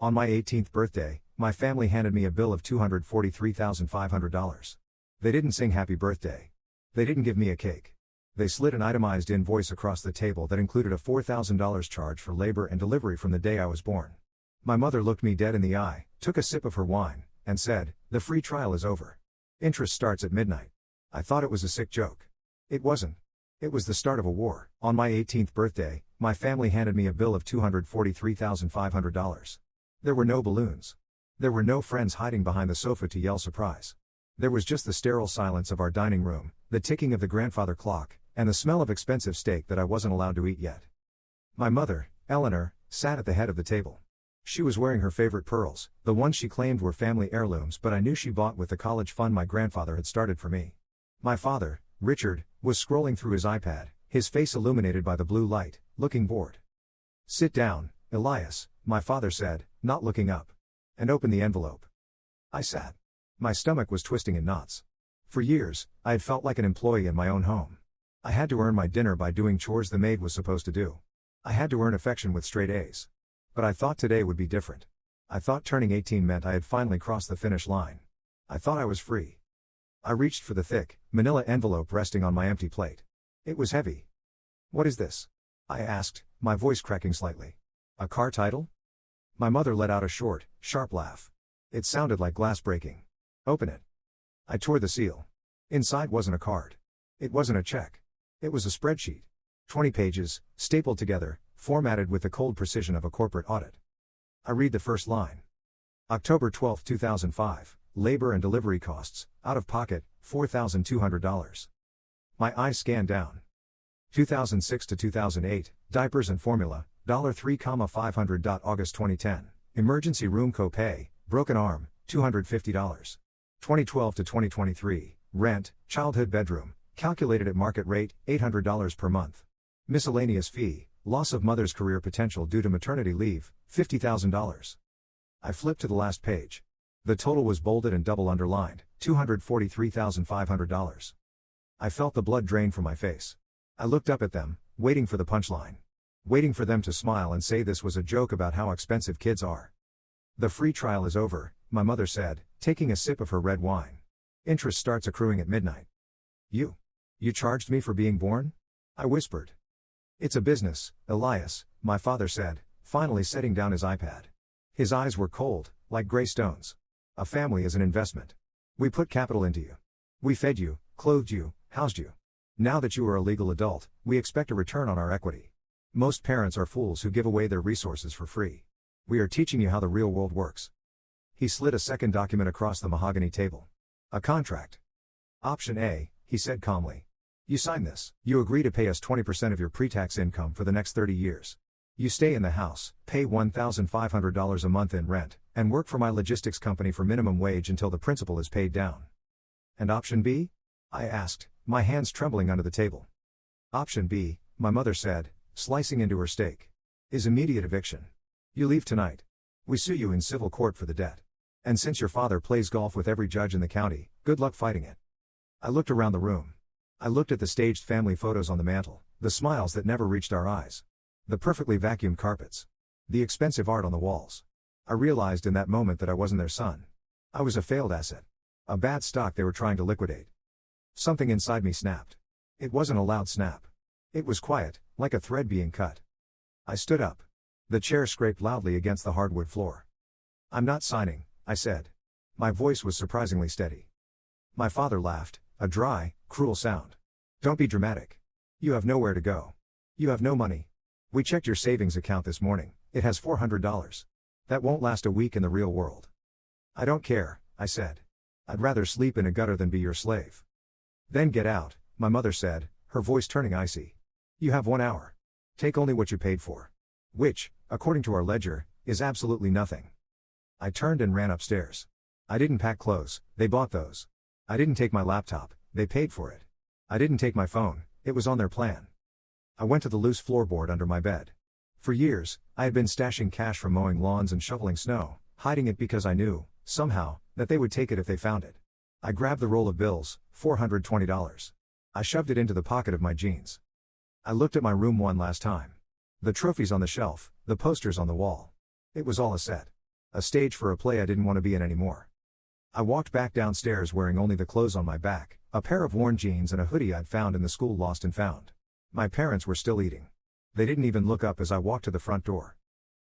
On my 18th birthday, my family handed me a bill of $243,500. They didn't sing happy birthday. They didn't give me a cake. They slid an itemized invoice across the table that included a $4,000 charge for labor and delivery from the day I was born. My mother looked me dead in the eye, took a sip of her wine, and said, "The free trial is over. Interest starts at midnight." I thought it was a sick joke. It wasn't. It was the start of a war. On my 18th birthday, my family handed me a bill of $243,500. There were no balloons. There were no friends hiding behind the sofa to yell surprise. There was just the sterile silence of our dining room, the ticking of the grandfather clock, and the smell of expensive steak that I wasn't allowed to eat yet. My mother, Eleanor, sat at the head of the table. She was wearing her favorite pearls, the ones she claimed were family heirlooms, but I knew she bought with the college fund my grandfather had started for me. My father, Richard, was scrolling through his iPad, his face illuminated by the blue light, looking bored. "Sit down, Elias," my father said, not looking up. "And open the envelope." I sat. My stomach was twisting in knots. For years, I had felt like an employee in my own home. I had to earn my dinner by doing chores the maid was supposed to do. I had to earn affection with straight A's. But I thought today would be different. I thought turning 18 meant I had finally crossed the finish line. I thought I was free. I reached for the thick, manila envelope resting on my empty plate. It was heavy. "What is this?" I asked, my voice cracking slightly. "A car title?" My mother let out a short, sharp laugh. It sounded like glass breaking. "Open it." I tore the seal. Inside wasn't a card. It wasn't a check. It was a spreadsheet. 20 pages, stapled together, formatted with the cold precision of a corporate audit. I read the first line. October 12, 2005, labor and delivery costs, out of pocket, $4,200. My eyes scanned down. 2006 to 2008, diapers and formula, $3,500. August 2010, emergency room copay, broken arm, $250. 2012 to 2023, rent, childhood bedroom, calculated at market rate, $800 per month. Miscellaneous fee, loss of mother's career potential due to maternity leave, $50,000. I flipped to the last page. The total was bolded and double underlined, $243,500. I felt the blood drain from my face. I looked up at them, waiting for the punchline. Waiting for them to smile and say this was a joke about how expensive kids are. "The free trial is over," my mother said, taking a sip of her red wine. "Interest starts accruing at midnight." You charged me for being born?" I whispered. "It's a business, Elias," my father said, finally setting down his iPad. His eyes were cold, like gray stones. "A family is an investment. We put capital into you. We fed you, clothed you, housed you. Now that you are a legal adult, we expect a return on our equity. Most parents are fools who give away their resources for free. We are teaching you how the real world works." He slid a second document across the mahogany table. "A contract. Option A," he said calmly. "You sign this. You agree to pay us 20% of your pre-tax income for the next 30 years. You stay in the house, pay $1,500 a month in rent, and work for my logistics company for minimum wage until the principal is paid down." "And option B?" I asked, my hands trembling under the table. "Option B," my mother said, slicing into her steak, "is immediate eviction. You leave tonight. We sue you in civil court for the debt. And since your father plays golf with every judge in the county, good luck fighting it." I looked around the room. I looked at the staged family photos on the mantle, the smiles that never reached our eyes. The perfectly vacuumed carpets. The expensive art on the walls. I realized in that moment that I wasn't their son. I was a failed asset. A bad stock they were trying to liquidate. Something inside me snapped. It wasn't a loud snap. It was quiet, like a thread being cut. I stood up. The chair scraped loudly against the hardwood floor. "I'm not signing," I said. My voice was surprisingly steady. My father laughed, a dry, cruel sound. "Don't be dramatic. You have nowhere to go. You have no money. We checked your savings account this morning, it has $400. That won't last a week in the real world." "I don't care," I said. "I'd rather sleep in a gutter than be your slave." "Then get out," my mother said, her voice turning icy. "You have 1 hour. Take only what you paid for. Which, according to our ledger, is absolutely nothing." I turned and ran upstairs. I didn't pack clothes, they bought those. I didn't take my laptop, they paid for it. I didn't take my phone, it was on their plan. I went to the loose floorboard under my bed. For years, I had been stashing cash from mowing lawns and shoveling snow, hiding it because I knew, somehow, that they would take it if they found it. I grabbed the roll of bills, $420. I shoved it into the pocket of my jeans. I looked at my room one last time. The trophies on the shelf, the posters on the wall. It was all a set. A stage for a play I didn't want to be in anymore. I walked back downstairs wearing only the clothes on my back, a pair of worn jeans and a hoodie I'd found in the school lost and found. My parents were still eating. They didn't even look up as I walked to the front door.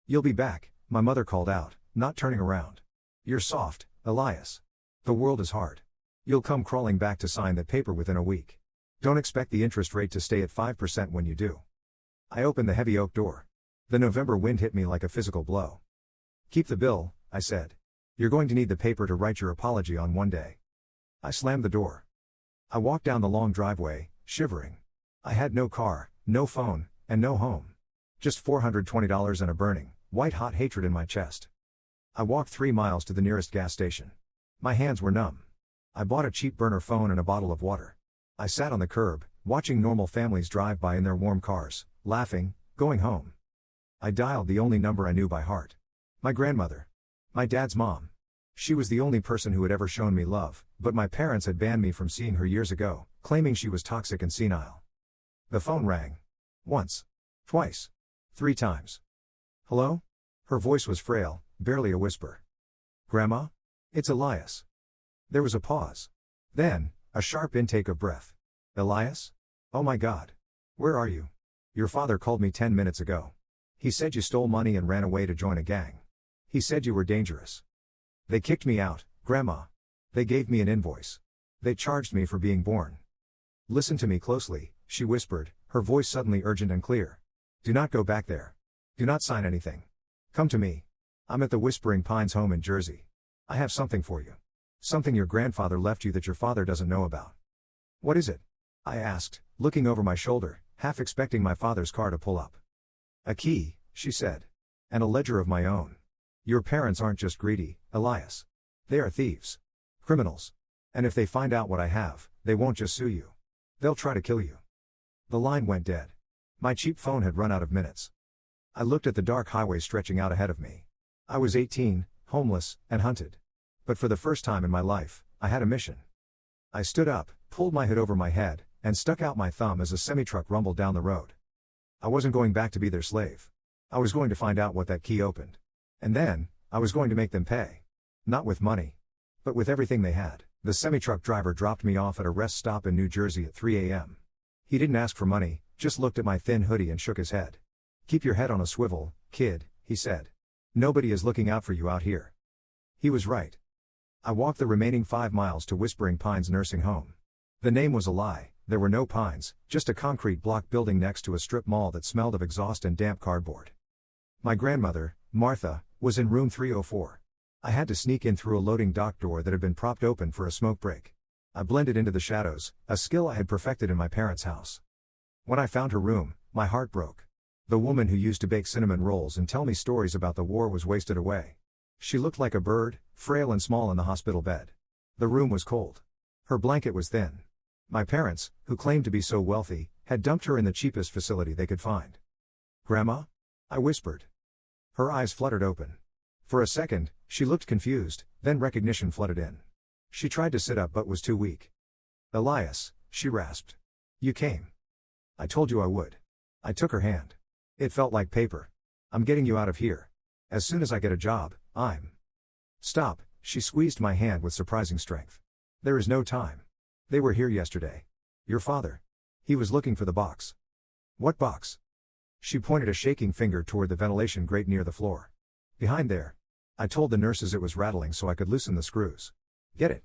"You'll be back," my mother called out, not turning around. "You're soft, Elias. The world is hard. You'll come crawling back to sign that paper within a week. Don't expect the interest rate to stay at 5% when you do." I opened the heavy oak door. The November wind hit me like a physical blow. "Keep the bill," I said. "You're going to need the paper to write your apology on one day." I slammed the door. I walked down the long driveway, shivering. I had no car, no phone, and no home. Just $420 and a burning, white-hot hatred in my chest. I walked 3 miles to the nearest gas station. My hands were numb. I bought a cheap burner phone and a bottle of water. I sat on the curb, watching normal families drive by in their warm cars, laughing, going home. I dialed the only number I knew by heart. My grandmother. My dad's mom. She was the only person who had ever shown me love, but my parents had banned me from seeing her years ago, claiming she was toxic and senile. The phone rang. Once. Twice. 3 times. "Hello?" Her voice was frail, barely a whisper. "Grandma? It's Elias." There was a pause. Then, a sharp intake of breath. "Elias? Oh my God. Where are you? Your father called me 10 minutes ago. He said you stole money and ran away to join a gang. He said you were dangerous. They kicked me out, Grandma. They gave me an invoice. They charged me for being born." "Listen to me closely," she whispered, her voice suddenly urgent and clear. "Do not go back there. Do not sign anything. Come to me. I'm at the Whispering Pines home in Jersey. I have something for you. Something your grandfather left you that your father doesn't know about." "What is it?" I asked, looking over my shoulder, half expecting my father's car to pull up. "A key," she said. "And a ledger of my own. Your parents aren't just greedy, Elias. They are thieves. Criminals. And if they find out what I have, they won't just sue you. They'll try to kill you." The line went dead. My cheap phone had run out of minutes. I looked at the dark highway stretching out ahead of me. I was 18, homeless, and hunted. But for the first time in my life, I had a mission. I stood up, pulled my hood over my head, and stuck out my thumb as a semi-truck rumbled down the road. I wasn't going back to be their slave. I was going to find out what that key opened. And then, I was going to make them pay. Not with money. But with everything they had. The semi-truck driver dropped me off at a rest stop in New Jersey at 3 a.m. He didn't ask for money, just looked at my thin hoodie and shook his head. "Keep your head on a swivel, kid," he said. "Nobody is looking out for you out here." He was right. I walked the remaining 5 miles to Whispering Pines nursing home. The name was a lie, there were no pines, just a concrete block building next to a strip mall that smelled of exhaust and damp cardboard. My grandmother, Martha, was in room 304. I had to sneak in through a loading dock door that had been propped open for a smoke break. I blended into the shadows, a skill I had perfected in my parents' house. When I found her room, my heart broke. The woman who used to bake cinnamon rolls and tell me stories about the war was wasted away. She looked like a bird, frail and small in the hospital bed. The room was cold. Her blanket was thin. My parents, who claimed to be so wealthy, had dumped her in the cheapest facility they could find. "Grandma?" I whispered. Her eyes fluttered open. For a second, she looked confused, then recognition flooded in. She tried to sit up but was too weak. "Elias," she rasped. "You came. I told you I would." I took her hand. It felt like paper. "I'm getting you out of here. As soon as I get a job, I'm..." "Stop," she squeezed my hand with surprising strength. "There is no time. They were here yesterday. Your father. He was looking for the box." "What box?" She pointed a shaking finger toward the ventilation grate near the floor. "Behind there." I told the nurses it was rattling so I could loosen the screws. "Get it."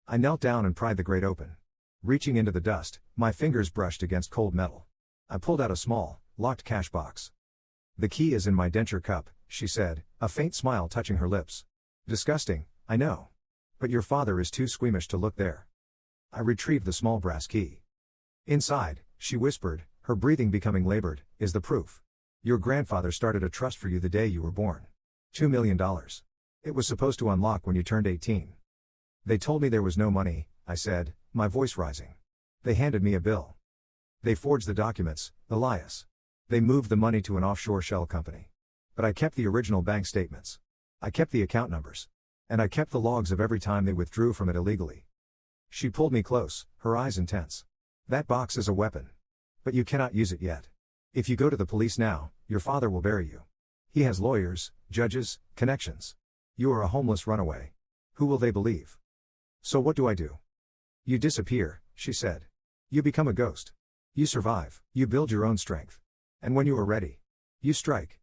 I knelt down and pried the grate open. Reaching into the dust, my fingers brushed against cold metal. I pulled out a small, locked cash box. "The key is in my denture cup," she said, a faint smile touching her lips. "Disgusting, I know. But your father is too squeamish to look there." I retrieved the small brass key. "Inside," she whispered, her breathing becoming labored, "is the proof. Your grandfather started a trust for you the day you were born. $2 million. It was supposed to unlock when you turned 18. They told me there was no money," I said, my voice rising. "They handed me a bill. They forged the documents, Elias. They moved the money to an offshore shell company. But I kept the original bank statements. I kept the account numbers. And I kept the logs of every time they withdrew from it illegally." She pulled me close, her eyes intense. "That box is a weapon. But you cannot use it yet. If you go to the police now, your father will bury you. He has lawyers, judges, connections. You are a homeless runaway. Who will they believe? So what do I do? You disappear, she said. You become a ghost. You survive, you build your own strength. And when you are ready, you strike.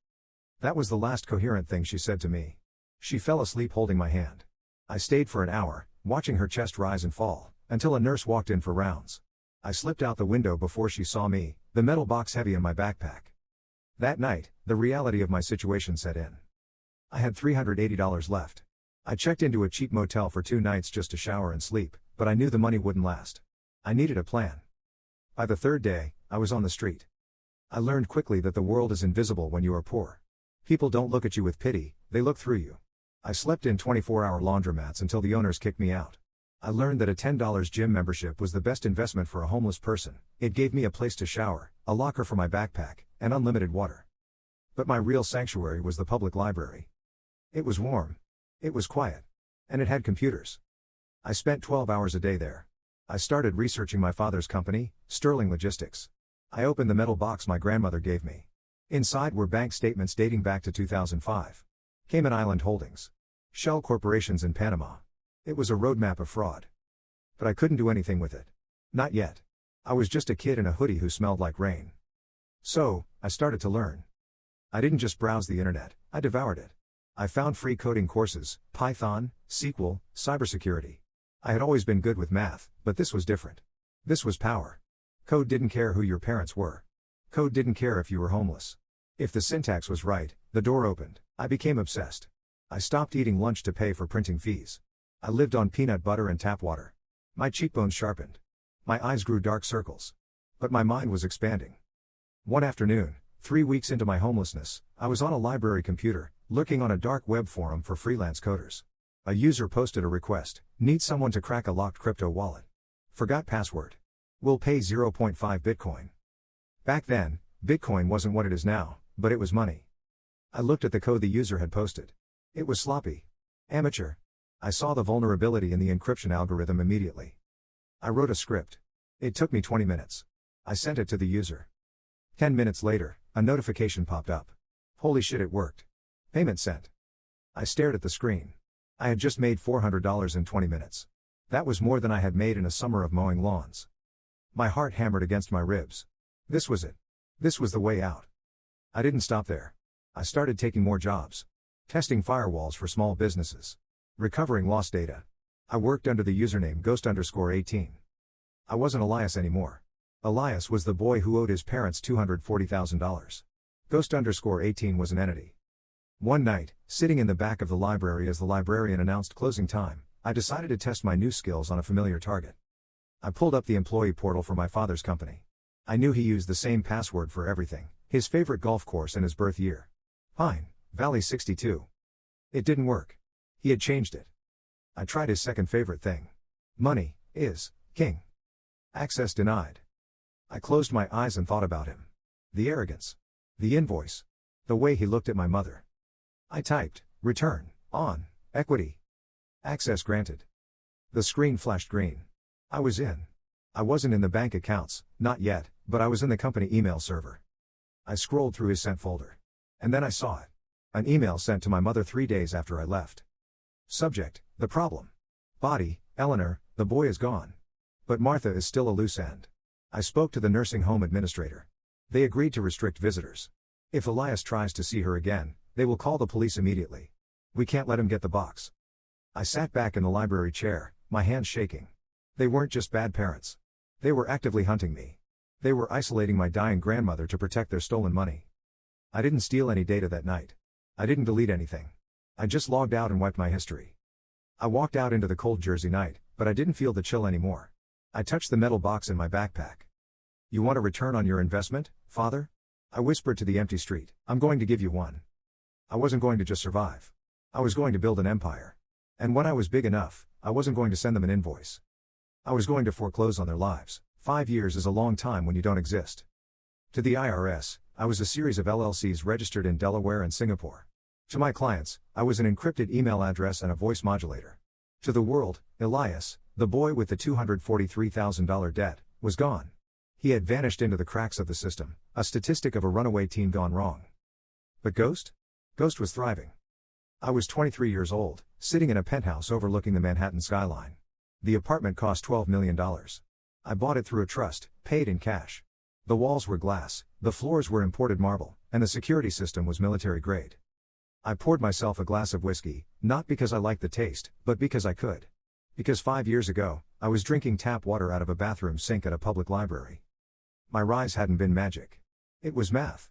That was the last coherent thing she said to me. She fell asleep holding my hand. I stayed for an hour, watching her chest rise and fall, until a nurse walked in for rounds. I slipped out the window before she saw me, the metal box heavy in my backpack. That night, the reality of my situation set in. I had $380 left. I checked into a cheap motel for 2 nights just to shower and sleep, but I knew the money wouldn't last. I needed a plan. By the 3rd day, I was on the street. I learned quickly that the world is invisible when you are poor. People don't look at you with pity, they look through you. I slept in 24-hour laundromats until the owners kicked me out. I learned that a $10 gym membership was the best investment for a homeless person. It gave me a place to shower, a locker for my backpack, and unlimited water. But my real sanctuary was the public library. It was warm. It was quiet. And it had computers. I spent 12 hours a day there. I started researching my father's company, Sterling Logistics. I opened the metal box my grandmother gave me. Inside were bank statements dating back to 2005. Cayman Island Holdings. Shell corporations in Panama. It was a roadmap of fraud. But I couldn't do anything with it. Not yet. I was just a kid in a hoodie who smelled like rain. So, I started to learn. I didn't just browse the internet, I devoured it. I found free coding courses, Python, SQL, cybersecurity. I had always been good with math, but this was different. This was power. Code didn't care who your parents were. Code didn't care if you were homeless. If the syntax was right, the door opened. I became obsessed. I stopped eating lunch to pay for printing fees. I lived on peanut butter and tap water. My cheekbones sharpened. My eyes grew dark circles. But my mind was expanding. One afternoon, 3 weeks into my homelessness, I was on a library computer, lurking on a dark web forum for freelance coders. A user posted a request, need someone to crack a locked crypto wallet. Forgot password. Will pay 0.5 Bitcoin. Back then, Bitcoin wasn't what it is now, but it was money. I looked at the code the user had posted. It was sloppy. Amateur. I saw the vulnerability in the encryption algorithm immediately. I wrote a script. It took me 20 minutes. I sent it to the user. 10 minutes later, a notification popped up. Holy shit, it worked. Payment sent. I stared at the screen. I had just made $400 in 20 minutes. That was more than I had made in a summer of mowing lawns. My heart hammered against my ribs. This was it. This was the way out. I didn't stop there. I started taking more jobs. Testing firewalls for small businesses. Recovering lost data. I worked under the username ghost_18. I wasn't Elias anymore. Elias was the boy who owed his parents $240,000. Ghost_18 was an entity. One night, sitting in the back of the library as the librarian announced closing time, I decided to test my new skills on a familiar target. I pulled up the employee portal for my father's company. I knew he used the same password for everything, his favorite golf course and his birth year. Pine Valley 62. It didn't work. He had changed it. I tried his second favorite thing. Money is king. Access denied. I closed my eyes and thought about him. The arrogance. The invoice. The way he looked at my mother. I typed, return, on, equity. Access granted. The screen flashed green. I was in. I wasn't in the bank accounts, not yet, but I was in the company email server. I scrolled through his sent folder. And then I saw it. An email sent to my mother 3 days after I left. Subject, the problem. Body, Eleanor, the boy is gone. But Martha is still a loose end. I spoke to the nursing home administrator. They agreed to restrict visitors. If Elias tries to see her again, they will call the police immediately. We can't let him get the box. I sat back in the library chair, my hands shaking. They weren't just bad parents. They were actively hunting me. They were isolating my dying grandmother to protect their stolen money. I didn't steal any data that night. I didn't delete anything. I just logged out and wiped my history. I walked out into the cold Jersey night, but I didn't feel the chill anymore. I touched the metal box in my backpack. You want a return on your investment, father? I whispered to the empty street. I'm going to give you one. I wasn't going to just survive. I was going to build an empire. And when I was big enough, I wasn't going to send them an invoice. I was going to foreclose on their lives. 5 years is a long time when you don't exist. To the IRS, I was a series of LLCs registered in Delaware and Singapore. To my clients, I was an encrypted email address and a voice modulator. To the world, Elias, the boy with the $243,000 debt, was gone. He had vanished into the cracks of the system, a statistic of a runaway teen gone wrong. But Ghost? Ghost was thriving. I was 23 years old, sitting in a penthouse overlooking the Manhattan skyline. The apartment cost $12 million. I bought it through a trust, paid in cash. The walls were glass, the floors were imported marble, and the security system was military grade. I poured myself a glass of whiskey, not because I liked the taste, but because I could. Because 5 years ago, I was drinking tap water out of a bathroom sink at a public library. My rise hadn't been magic. It was math.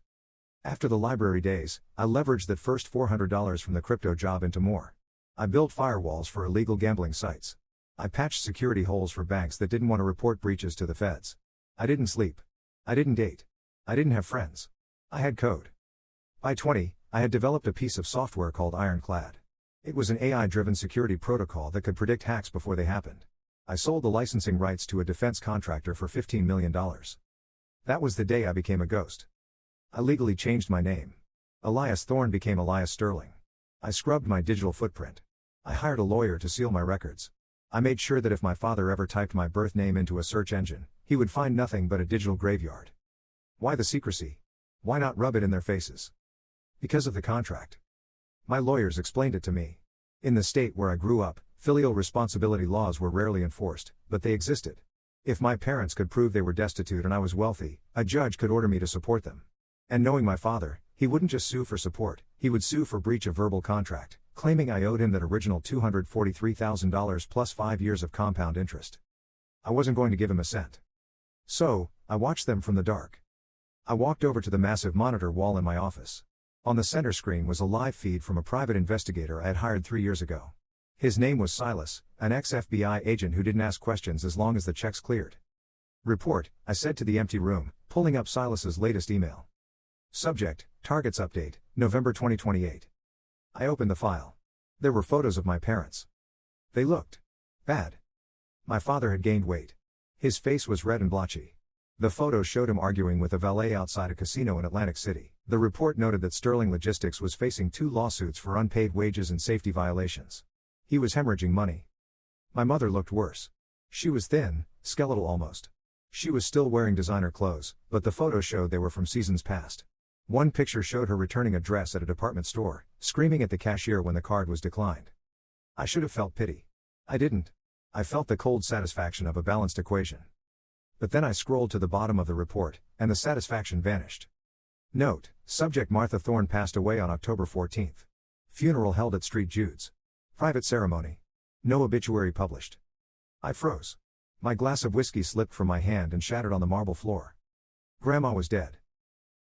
After the library days, I leveraged that first $400 from the crypto job into more. I built firewalls for illegal gambling sites. I patched security holes for banks that didn't want to report breaches to the feds. I didn't sleep. I didn't date. I didn't have friends. I had code. By 20, I had developed a piece of software called Ironclad. It was an AI-driven security protocol that could predict hacks before they happened. I sold the licensing rights to a defense contractor for $15 million. That was the day I became a ghost. I legally changed my name. Elias Thorne became Elias Sterling. I scrubbed my digital footprint. I hired a lawyer to seal my records. I made sure that if my father ever typed my birth name into a search engine, he would find nothing but a digital graveyard. Why the secrecy? Why not rub it in their faces? Because of the contract. My lawyers explained it to me. In the state where I grew up, filial responsibility laws were rarely enforced, but they existed. If my parents could prove they were destitute and I was wealthy, a judge could order me to support them. And knowing my father, he wouldn't just sue for support, he would sue for breach of verbal contract, claiming I owed him that original $243,000 plus 5 years of compound interest. I wasn't going to give him a cent. So, I watched them from the dark. I walked over to the massive monitor wall in my office. On the center screen was a live feed from a private investigator I had hired 3 years ago. His name was Silas, an ex-FBI agent who didn't ask questions as long as the checks cleared. Report, I said to the empty room, pulling up Silas's latest email. Subject, Targets Update, November 2028. I opened the file. There were photos of my parents. They looked bad. My father had gained weight. His face was red and blotchy. The photos showed him arguing with a valet outside a casino in Atlantic City. The report noted that Sterling Logistics was facing 2 lawsuits for unpaid wages and safety violations. He was hemorrhaging money. My mother looked worse. She was thin, skeletal almost. She was still wearing designer clothes, but the photos showed they were from seasons past. One picture showed her returning a dress at a department store, screaming at the cashier when the card was declined. I should have felt pity. I didn't. I felt the cold satisfaction of a balanced equation. But then I scrolled to the bottom of the report, and the satisfaction vanished. Note, subject Martha Thorne passed away on October 14. Funeral held at St. Jude's. Private ceremony. No obituary published. I froze. My glass of whiskey slipped from my hand and shattered on the marble floor. Grandma was dead.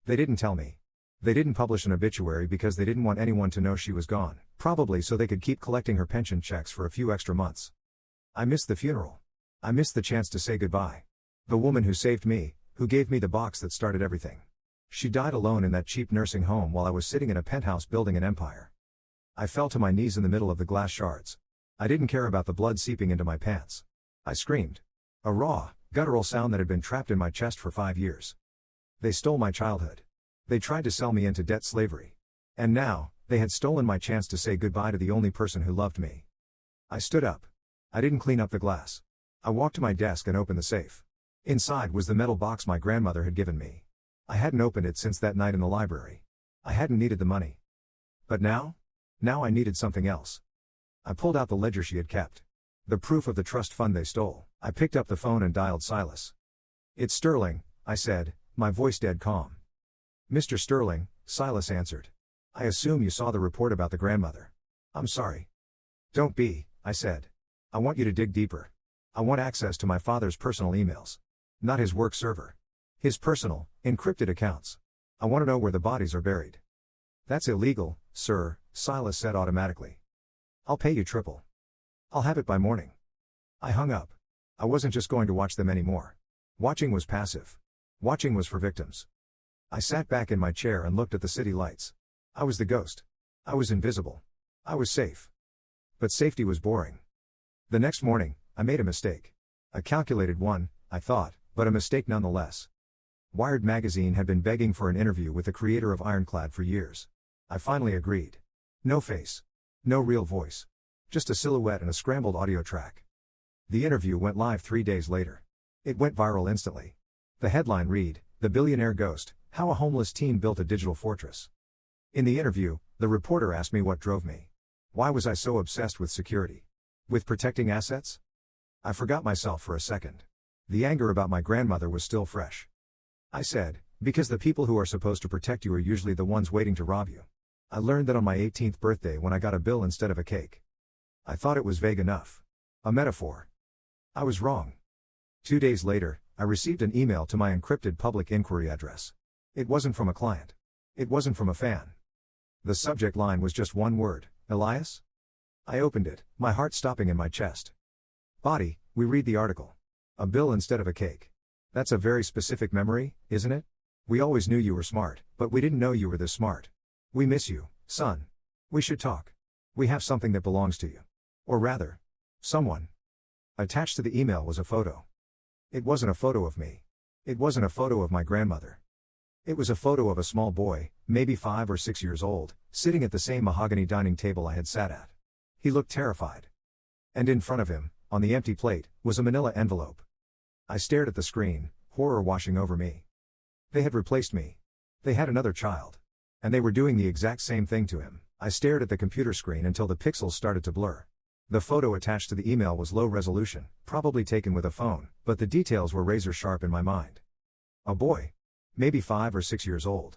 They didn't tell me. They didn't publish an obituary because they didn't want anyone to know she was gone, probably so they could keep collecting her pension checks for a few extra months. I missed the funeral. I missed the chance to say goodbye. The woman who saved me, who gave me the box that started everything. She died alone in that cheap nursing home while I was sitting in a penthouse building an empire. I fell to my knees in the middle of the glass shards. I didn't care about the blood seeping into my pants. I screamed. A raw, guttural sound that had been trapped in my chest for 5 years. They stole my childhood. They tried to sell me into debt slavery. And now, they had stolen my chance to say goodbye to the only person who loved me. I stood up. I didn't clean up the glass. I walked to my desk and opened the safe. Inside was the metal box my grandmother had given me. I hadn't opened it since that night in the library. I hadn't needed the money. But now? Now I needed something else. I pulled out the ledger she had kept. The proof of the trust fund they stole. I picked up the phone and dialed Silas. "It's Sterling," I said, my voice dead calm. "Mr. Sterling," Silas answered. "I assume you saw the report about the grandmother." "I'm sorry." "Don't be," I said. "I want you to dig deeper. I want access to my father's personal emails. Not his work server. His personal, encrypted accounts. I want to know where the bodies are buried." "That's illegal, sir," Silas said automatically. "I'll pay you triple. I'll have it by morning." I hung up. I wasn't just going to watch them anymore. Watching was passive. Watching was for victims. I sat back in my chair and looked at the city lights. I was the ghost. I was invisible. I was safe. But safety was boring. The next morning, I made a mistake. A calculated one, I thought, but a mistake nonetheless. Wired magazine had been begging for an interview with the creator of Ironclad for years. I finally agreed. No face. No real voice. Just a silhouette and a scrambled audio track. The interview went live 3 days later. It went viral instantly. The headline read, "The Billionaire Ghost, How a Homeless Teen Built a Digital Fortress." In the interview, the reporter asked me what drove me. Why was I so obsessed with security? With protecting assets? I forgot myself for a second. The anger about my grandmother was still fresh. I said, because the people who are supposed to protect you are usually the ones waiting to rob you. I learned that on my 18th birthday when I got a bill instead of a cake. I thought it was vague enough. A metaphor. I was wrong. 2 days later, I received an email to my encrypted public inquiry address. It wasn't from a client. It wasn't from a fan. The subject line was just one word, Elias? I opened it, my heart stopping in my chest. Body, we read the article. A bill instead of a cake. That's a very specific memory, isn't it? We always knew you were smart, but we didn't know you were this smart. We miss you, son. We should talk. We have something that belongs to you. Or rather, someone. Attached to the email was a photo. It wasn't a photo of me. It wasn't a photo of my grandmother. It was a photo of a small boy, maybe 5 or 6 years old, sitting at the same mahogany dining table I had sat at. He looked terrified. And in front of him, on the empty plate, was a manila envelope. I stared at the screen, horror washing over me. They had replaced me. They had another child. And they were doing the exact same thing to him. I stared at the computer screen until the pixels started to blur. The photo attached to the email was low resolution, probably taken with a phone, but the details were razor sharp in my mind. A boy. Maybe 5 or 6 years old.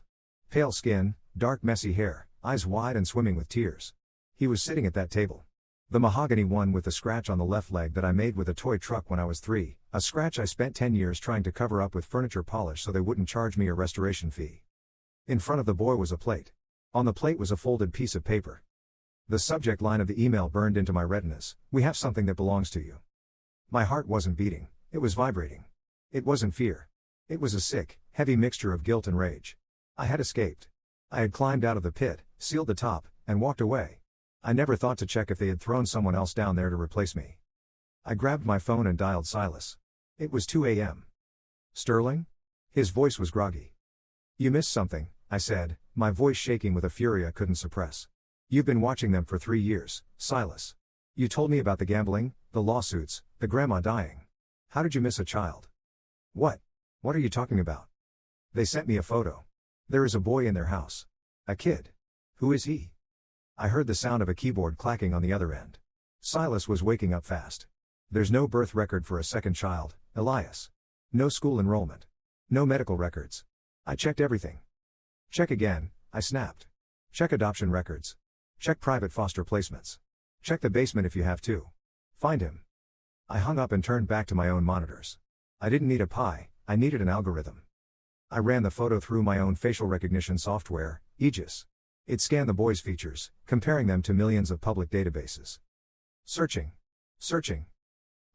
Pale skin, dark messy hair, eyes wide and swimming with tears. He was sitting at that table. The mahogany one with the scratch on the left leg that I made with a toy truck when I was 3, a scratch I spent 10 years trying to cover up with furniture polish so they wouldn't charge me a restoration fee. In front of the boy was a plate. On the plate was a folded piece of paper. The subject line of the email burned into my retinas, we have something that belongs to you. My heart wasn't beating, it was vibrating. It wasn't fear. It was a sick, heavy mixture of guilt and rage. I had escaped. I had climbed out of the pit, sealed the top, and walked away. I never thought to check if they had thrown someone else down there to replace me. I grabbed my phone and dialed Silas. It was 2 a.m. Sterling? His voice was groggy. You missed something, I said, my voice shaking with a fury I couldn't suppress. You've been watching them for 3 years, Silas. You told me about the gambling, the lawsuits, the grandma dying. How did you miss a child? What? What are you talking about? They sent me a photo. There is a boy in their house. A kid. Who is he? I heard the sound of a keyboard clacking on the other end. Silas was waking up fast. There's no birth record for a second child, Elias. No school enrollment. No medical records. I checked everything. Check again, I snapped. Check adoption records. Check private foster placements. Check the basement if you have to. Find him. I hung up and turned back to my own monitors. I didn't need a pie, I needed an algorithm. I ran the photo through my own facial recognition software, Aegis. It scanned the boy's features, comparing them to millions of public databases. Searching. Searching.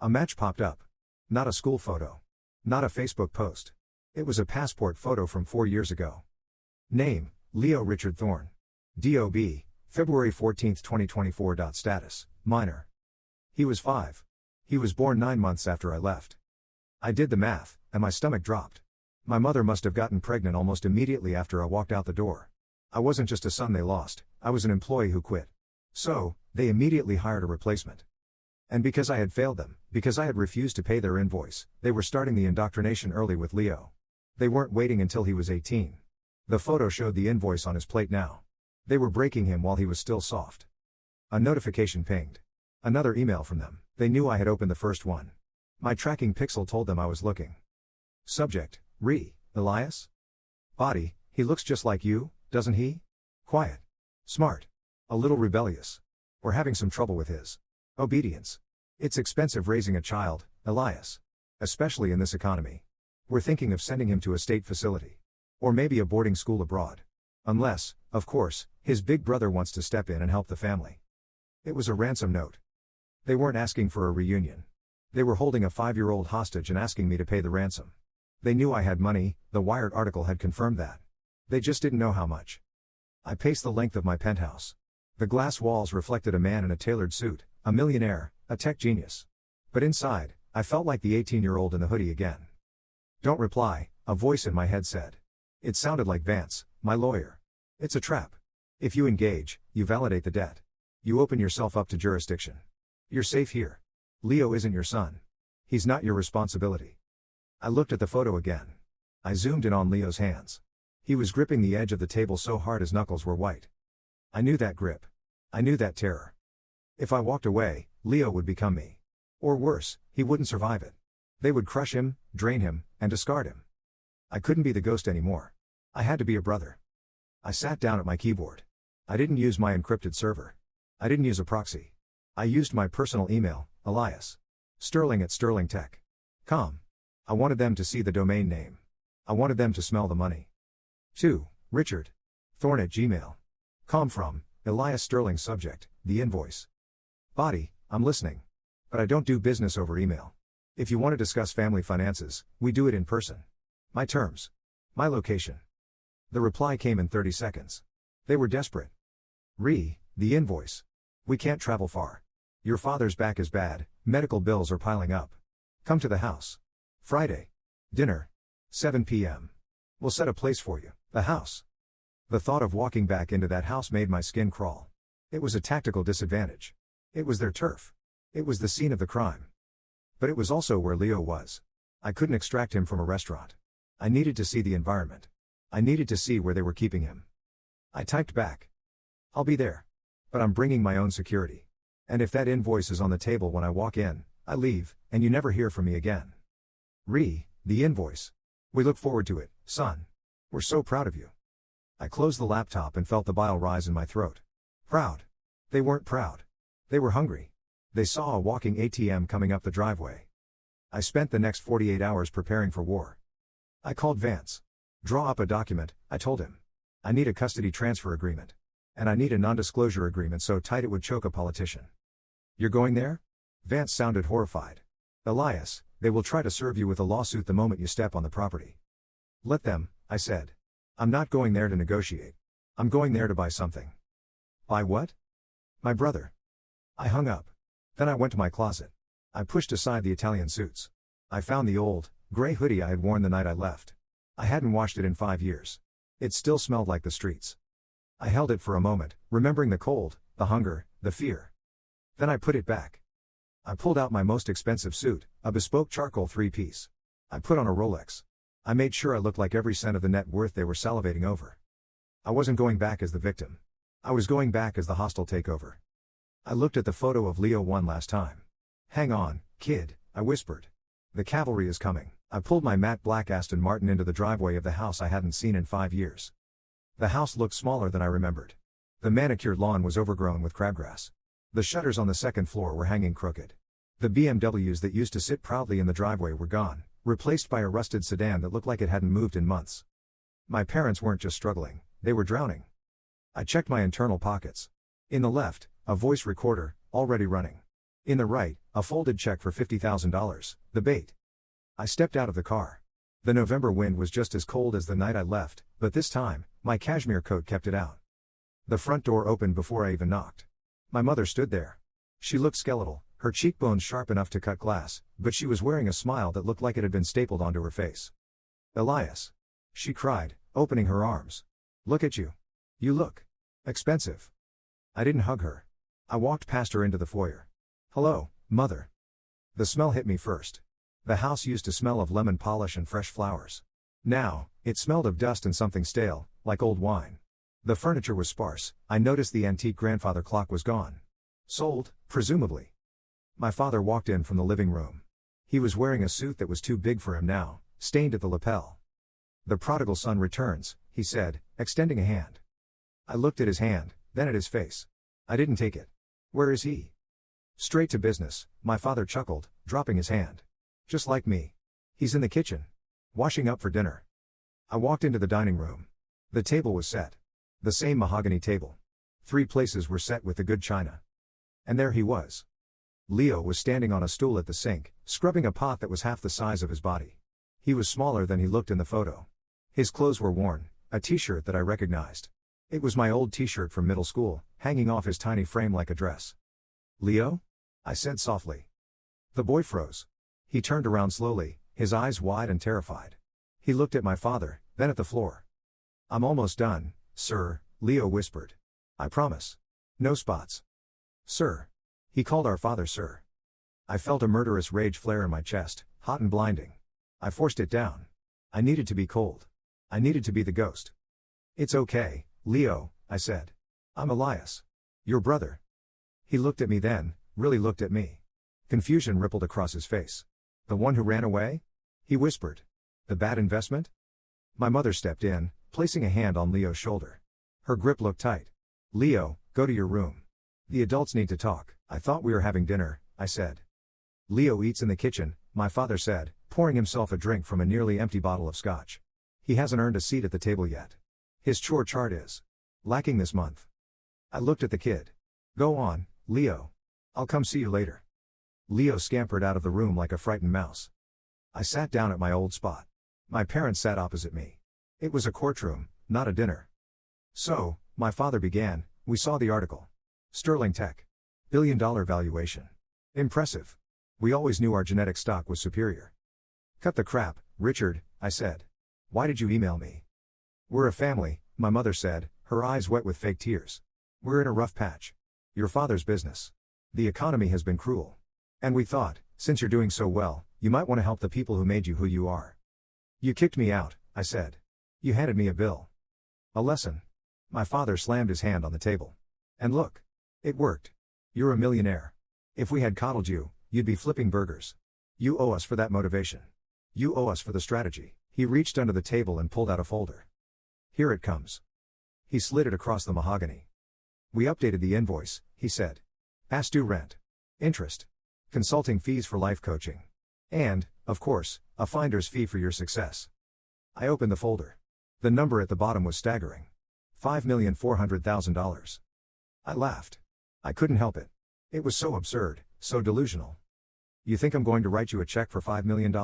A match popped up. Not a school photo. Not a Facebook post. It was a passport photo from 4 years ago. Name, Leo Richard Thorne. DOB, February 14, 2024. Status, minor. He was 5. He was born 9 months after I left. I did the math, and my stomach dropped. My mother must have gotten pregnant almost immediately after I walked out the door. I wasn't just a son they lost, I was an employee who quit. So, they immediately hired a replacement. And because I had failed them, because I had refused to pay their invoice, they were starting the indoctrination early with Leo. They weren't waiting until he was 18. The photo showed the invoice on his plate now. They were breaking him while he was still soft. A notification pinged. Another email from them. They knew I had opened the first one. My tracking pixel told them I was looking. Subject, Elias? Body, he looks just like you, doesn't he? Quiet. Smart. A little rebellious. We're having some trouble with his obedience. It's expensive raising a child, Elias. Especially in this economy. We're thinking of sending him to a state facility. Or maybe a boarding school abroad. Unless, of course, his big brother wants to step in and help the family. It was a ransom note. They weren't asking for a reunion. They were holding a 5-year-old hostage and asking me to pay the ransom. They knew I had money, the Wired article had confirmed that. They just didn't know how much. I paced the length of my penthouse. The glass walls reflected a man in a tailored suit, a millionaire, a tech genius. But inside, I felt like the 18-year-old in the hoodie again. Don't reply, a voice in my head said. It sounded like Vance, my lawyer. It's a trap. If you engage, you validate the debt. You open yourself up to jurisdiction. You're safe here. Leo isn't your son. He's not your responsibility. I looked at the photo again. I zoomed in on Leo's hands. He was gripping the edge of the table so hard his knuckles were white. I knew that grip. I knew that terror. If I walked away, Leo would become me. Or worse, he wouldn't survive it. They would crush him, drain him, and discard him. I couldn't be the ghost anymore. I had to be a brother. I sat down at my keyboard. I didn't use my encrypted server. I didn't use a proxy. I used my personal email, Elias. Sterling at sterlingtech.com. I wanted them to see the domain name. I wanted them to smell the money. 2. Richard. Thorne at gmail.com from, Elias Sterling subject, the invoice. Body, I'm listening. But I don't do business over email. If you want to discuss family finances, we do it in person. My terms. My location. The reply came in 30 seconds. They were desperate. The invoice. We can't travel far. Your father's back is bad, medical bills are piling up. Come to the house. Friday. Dinner. 7 p.m. We'll set a place for you, the house. The thought of walking back into that house made my skin crawl. It was a tactical disadvantage. It was their turf. It was the scene of the crime. But it was also where Leo was. I couldn't extract him from a restaurant. I needed to see the environment. I needed to see where they were keeping him. I typed back. I'll be there. But I'm bringing my own security. And if that invoice is on the table when I walk in, I leave, and you never hear from me again. The invoice. We look forward to it, son. We're so proud of you. I closed the laptop and felt the bile rise in my throat. Proud. They weren't proud. They were hungry. They saw a walking ATM coming up the driveway. I spent the next 48 hours preparing for war. I called Vance. Draw up a document, I told him. I need a custody transfer agreement. And I need a non-disclosure agreement so tight it would choke a politician. You're going there? Vance sounded horrified. Elias, they will try to serve you with a lawsuit the moment you step on the property. Let them, I said. I'm not going there to negotiate. I'm going there to buy something. Buy what? My brother. I hung up. Then I went to my closet. I pushed aside the Italian suits. I found the old, gray hoodie I had worn the night I left. I hadn't washed it in 5 years. It still smelled like the streets. I held it for a moment, remembering the cold, the hunger, the fear. Then I put it back. I pulled out my most expensive suit, a bespoke charcoal 3-piece. I put on a Rolex. I made sure I looked like every cent of the net worth they were salivating over. I wasn't going back as the victim. I was going back as the hostile takeover. I looked at the photo of Leo one last time. Hang on, kid, I whispered. The cavalry is coming. I pulled my matte black Aston Martin into the driveway of the house I hadn't seen in 5 years. The house looked smaller than I remembered. The manicured lawn was overgrown with crabgrass. The shutters on the second floor were hanging crooked. The BMWs that used to sit proudly in the driveway were gone, replaced by a rusted sedan that looked like it hadn't moved in months. My parents weren't just struggling, they were drowning. I checked my internal pockets. In the left, a voice recorder, already running. In the right, a folded check for $50,000, the bait. I stepped out of the car. The November wind was just as cold as the night I left, but this time, my cashmere coat kept it out. The front door opened before I even knocked. My mother stood there. She looked skeletal, her cheekbones sharp enough to cut glass, but she was wearing a smile that looked like it had been stapled onto her face. Elias. She cried, opening her arms. Look at you. You look expensive. I didn't hug her. I walked past her into the foyer. Hello, Mother. The smell hit me first. The house used to smell of lemon polish and fresh flowers. Now, it smelled of dust and something stale, like old wine. The furniture was sparse. I noticed the antique grandfather clock was gone. Sold, presumably. My father walked in from the living room. He was wearing a suit that was too big for him now, stained at the lapel. The prodigal son returns, he said, extending a hand. I looked at his hand, then at his face. I didn't take it. Where is he? Straight to business, my father chuckled, dropping his hand. Just like me. He's in the kitchen. Washing up for dinner. I walked into the dining room. The table was set. The same mahogany table. 3 places were set with the good china. And there he was. Leo was standing on a stool at the sink, scrubbing a pot that was half the size of his body. He was smaller than he looked in the photo. His clothes were worn, a t-shirt that I recognized. It was my old t-shirt from middle school, hanging off his tiny frame like a dress. Leo? I said softly. The boy froze. He turned around slowly, his eyes wide and terrified. He looked at my father, then at the floor. I'm almost done, sir, Leo whispered. I promise. No spots. Sir. He called our father sir. I felt a murderous rage flare in my chest, hot and blinding. I forced it down. I needed to be cold. I needed to be the ghost. It's okay, Leo, I said. I'm Elias. Your brother. He looked at me then, really looked at me. Confusion rippled across his face. The one who ran away? He whispered. The bad investment? My mother stepped in, placing a hand on Leo's shoulder. Her grip looked tight. Leo, go to your room. The adults need to talk. I thought we were having dinner, I said. Leo eats in the kitchen, my father said, pouring himself a drink from a nearly empty bottle of scotch. He hasn't earned a seat at the table yet. His chore chart is lacking this month. I looked at the kid. Go on, Leo. I'll come see you later. Leo scampered out of the room like a frightened mouse. I sat down at my old spot. My parents sat opposite me. It was a courtroom, not a dinner. So, my father began, we saw the article. Sterling Tech. $1 billion valuation. Impressive. We always knew our genetic stock was superior. Cut the crap, Richard, I said. Why did you email me? We're a family, my mother said, her eyes wet with fake tears. We're in a rough patch. Your father's business. The economy has been cruel. And we thought, since you're doing so well, you might want to help the people who made you who you are. You kicked me out, I said. You handed me a bill. A lesson. My father slammed his hand on the table. And look. It worked. You're a millionaire. If we had coddled you, you'd be flipping burgers. You owe us for that motivation. You owe us for the strategy. He reached under the table and pulled out a folder. Here it comes. He slid it across the mahogany. We updated the invoice, he said. Past due rent. Interest. Consulting fees for life coaching. And, of course, a finder's fee for your success. I opened the folder. The number at the bottom was staggering. $5,400,000. I laughed. I couldn't help it. It was so absurd, so delusional. You think I'm going to write you a check for $5 million?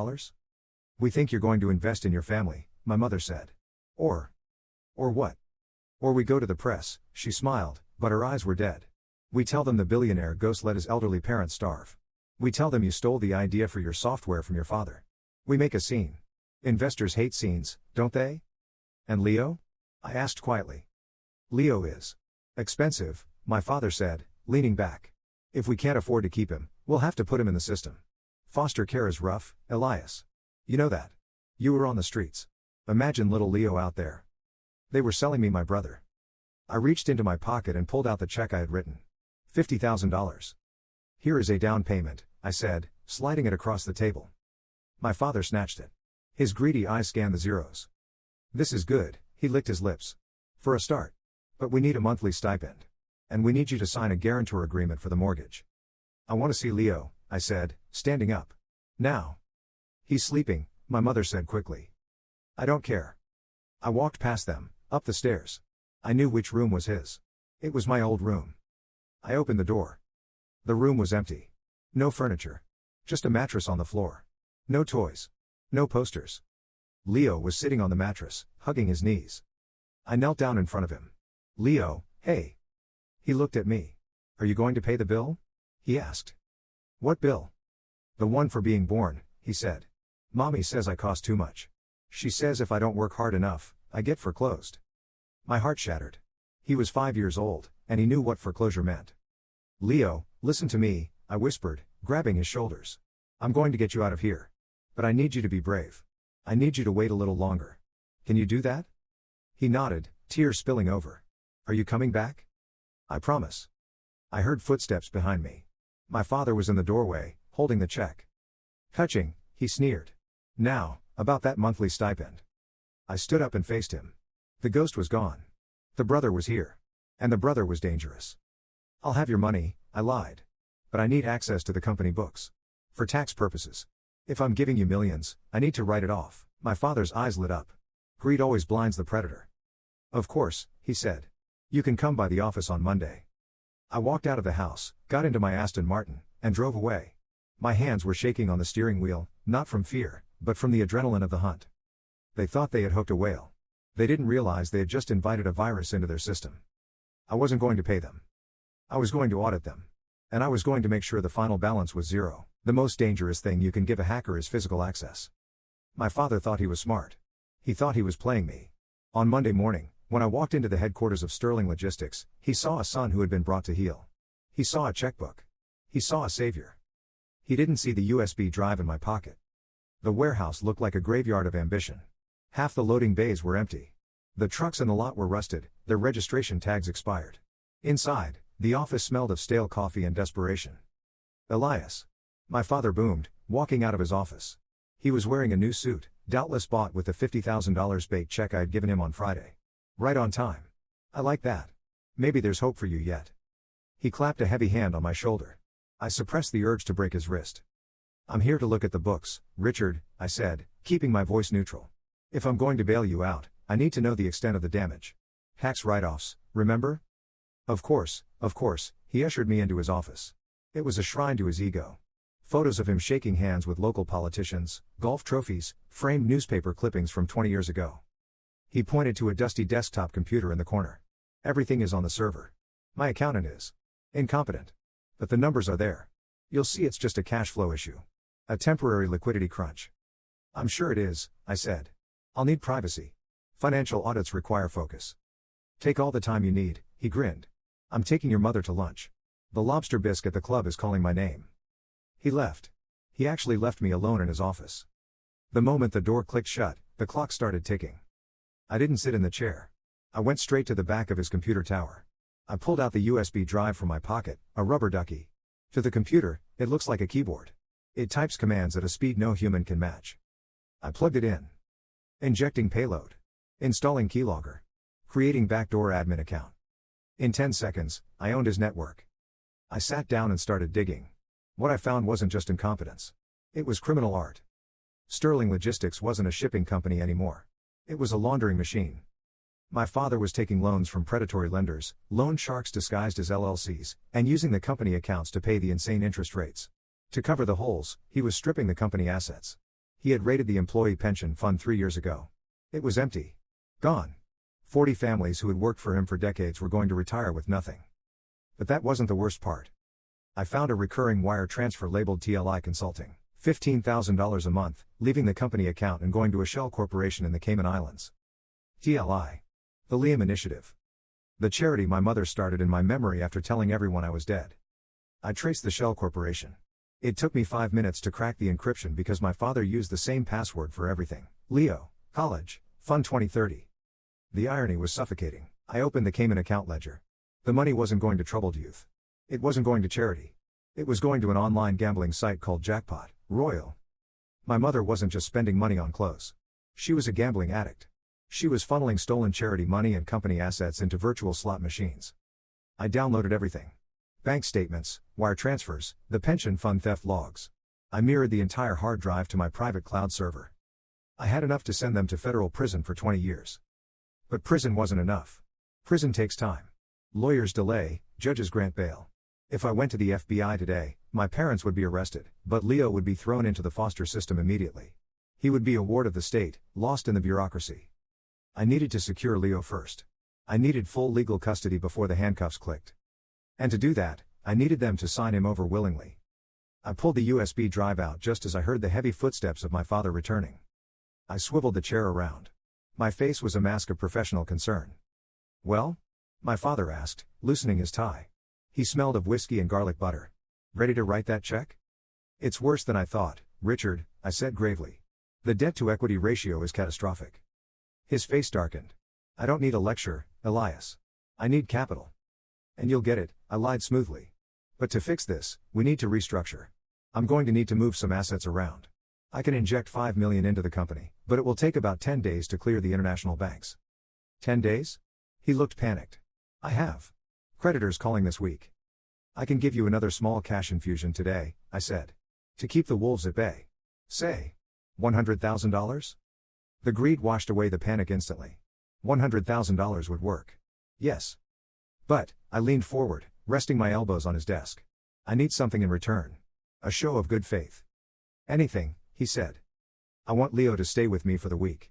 We think you're going to invest in your family, my mother said. Or what? Or we go to the press, she smiled, but her eyes were dead. We tell them the billionaire ghost let his elderly parents starve. We tell them you stole the idea for your software from your father. We make a scene. Investors hate scenes, don't they? And Leo? I asked quietly. Leo is expensive, my father said, leaning back. If we can't afford to keep him, we'll have to put him in the system. Foster care is rough, Elias. You know that. You were on the streets. Imagine little Leo out there. They were selling me my brother. I reached into my pocket and pulled out the check I had written. $50,000. Here is a down payment, I said, sliding it across the table. My father snatched it. His greedy eyes scanned the zeros. This is good, he licked his lips. For a start. But we need a monthly stipend. And we need you to sign a guarantor agreement for the mortgage. I want to see Leo, I said, standing up. Now. He's sleeping, my mother said quickly. I don't care. I walked past them, up the stairs. I knew which room was his. It was my old room. I opened the door. The room was empty. No furniture. Just a mattress on the floor. No toys. No posters. Leo was sitting on the mattress, hugging his knees. I knelt down in front of him. Leo, hey. He looked at me. Are you going to pay the bill? He asked. What bill? The one for being born, he said. Mommy says I cost too much. She says if I don't work hard enough, I get foreclosed. My heart shattered. He was 5 years old, and he knew what foreclosure meant. Leo, listen to me, I whispered, grabbing his shoulders. I'm going to get you out of here. But I need you to be brave. I need you to wait a little longer. Can you do that? He nodded, tears spilling over. Are you coming back? I promise. I heard footsteps behind me. My father was in the doorway, holding the check. Touching, he sneered. Now, about that monthly stipend. I stood up and faced him. The ghost was gone. The brother was here. And the brother was dangerous. I'll have your money, I lied. But I need access to the company books. For tax purposes. If I'm giving you millions, I need to write it off. My father's eyes lit up. Greed always blinds the predator. Of course, he said. You can come by the office on Monday. I walked out of the house, got into my Aston Martin, and drove away. My hands were shaking on the steering wheel, not from fear, but from the adrenaline of the hunt. They thought they had hooked a whale. They didn't realize they had just invited a virus into their system. I wasn't going to pay them. I was going to audit them. And I was going to make sure the final balance was zero. The most dangerous thing you can give a hacker is physical access. My father thought he was smart. He thought he was playing me. On Monday morning, when I walked into the headquarters of Sterling Logistics, he saw a son who had been brought to heel. He saw a checkbook. He saw a savior. He didn't see the USB drive in my pocket. The warehouse looked like a graveyard of ambition. Half the loading bays were empty. The trucks in the lot were rusted, their registration tags expired. Inside, The office smelled of stale coffee and desperation. Elias. My father boomed, walking out of his office. He was wearing a new suit, doubtless bought with the $50,000 bait check I had given him on Friday. Right on time. I like that. Maybe there's hope for you yet. He clapped a heavy hand on my shoulder. I suppressed the urge to break his wrist. I'm here to look at the books, Richard, I said, keeping my voice neutral. If I'm going to bail you out, I need to know the extent of the damage. Tax write-offs, remember? Of course, he ushered me into his office. It was a shrine to his ego. Photos of him shaking hands with local politicians, golf trophies, framed newspaper clippings from 20 years ago. He pointed to a dusty desktop computer in the corner. Everything is on the server. My accountant is incompetent. But the numbers are there. You'll see it's just a cash flow issue. A temporary liquidity crunch. I'm sure it is, I said. I'll need privacy. Financial audits require focus. Take all the time you need, he grinned. I'm taking your mother to lunch. The lobster bisque at the club is calling my name. He left. He actually left me alone in his office. The moment the door clicked shut, the clock started ticking. I didn't sit in the chair. I went straight to the back of his computer tower. I pulled out the USB drive from my pocket, a rubber ducky. To the computer, it looks like a keyboard. It types commands at a speed no human can match. I plugged it in. Injecting payload. Installing keylogger. Creating backdoor admin account. In 10 seconds, I owned his network. I sat down and started digging. What I found wasn't just incompetence. It was criminal art. Sterling Logistics wasn't a shipping company anymore. It was a laundering machine. My father was taking loans from predatory lenders, loan sharks disguised as LLCs, and using the company accounts to pay the insane interest rates. To cover the holes, he was stripping the company assets. He had raided the employee pension fund 3 years ago. It was empty. Gone. 40 families who had worked for him for decades were going to retire with nothing. But that wasn't the worst part. I found a recurring wire transfer labeled TLI Consulting, $15,000 a month, leaving the company account and going to a shell corporation in the Cayman Islands. TLI. The Liam Initiative. The charity my mother started in my memory after telling everyone I was dead. I traced the shell corporation. It took me 5 minutes to crack the encryption because my father used the same password for everything. Leo, College, Fund 2030. The irony was suffocating. I opened the Cayman account ledger. The money wasn't going to troubled youth. It wasn't going to charity. It was going to an online gambling site called Jackpot, Royal. My mother wasn't just spending money on clothes. She was a gambling addict. She was funneling stolen charity money and company assets into virtual slot machines. I downloaded everything. Bank statements, wire transfers, the pension fund theft logs. I mirrored the entire hard drive to my private cloud server. I had enough to send them to federal prison for 20 years. But prison wasn't enough. Prison takes time. Lawyers delay, judges grant bail. If I went to the FBI today, my parents would be arrested, but Leo would be thrown into the foster system immediately. He would be a ward of the state, lost in the bureaucracy. I needed to secure Leo first. I needed full legal custody before the handcuffs clicked. And to do that, I needed them to sign him over willingly. I pulled the USB drive out just as I heard the heavy footsteps of my father returning. I swiveled the chair around. My face was a mask of professional concern. Well? My father asked, loosening his tie. He smelled of whiskey and garlic butter. Ready to write that check? It's worse than I thought, Richard, I said gravely. The debt-to-equity ratio is catastrophic. His face darkened. I don't need a lecture, Elias. I need capital. And you'll get it, I lied smoothly. But to fix this, we need to restructure. I'm going to need to move some assets around. I can inject $5 million into the company, but it will take about 10 days to clear the international banks. 10 days? He looked panicked. I have creditors calling this week. I can give you another small cash infusion today, I said. To keep the wolves at bay. Say. $100,000? The greed washed away the panic instantly. $100,000 would work. Yes. But, I leaned forward, resting my elbows on his desk. I need something in return. A show of good faith. Anything, he said. I want Leo to stay with me for the week.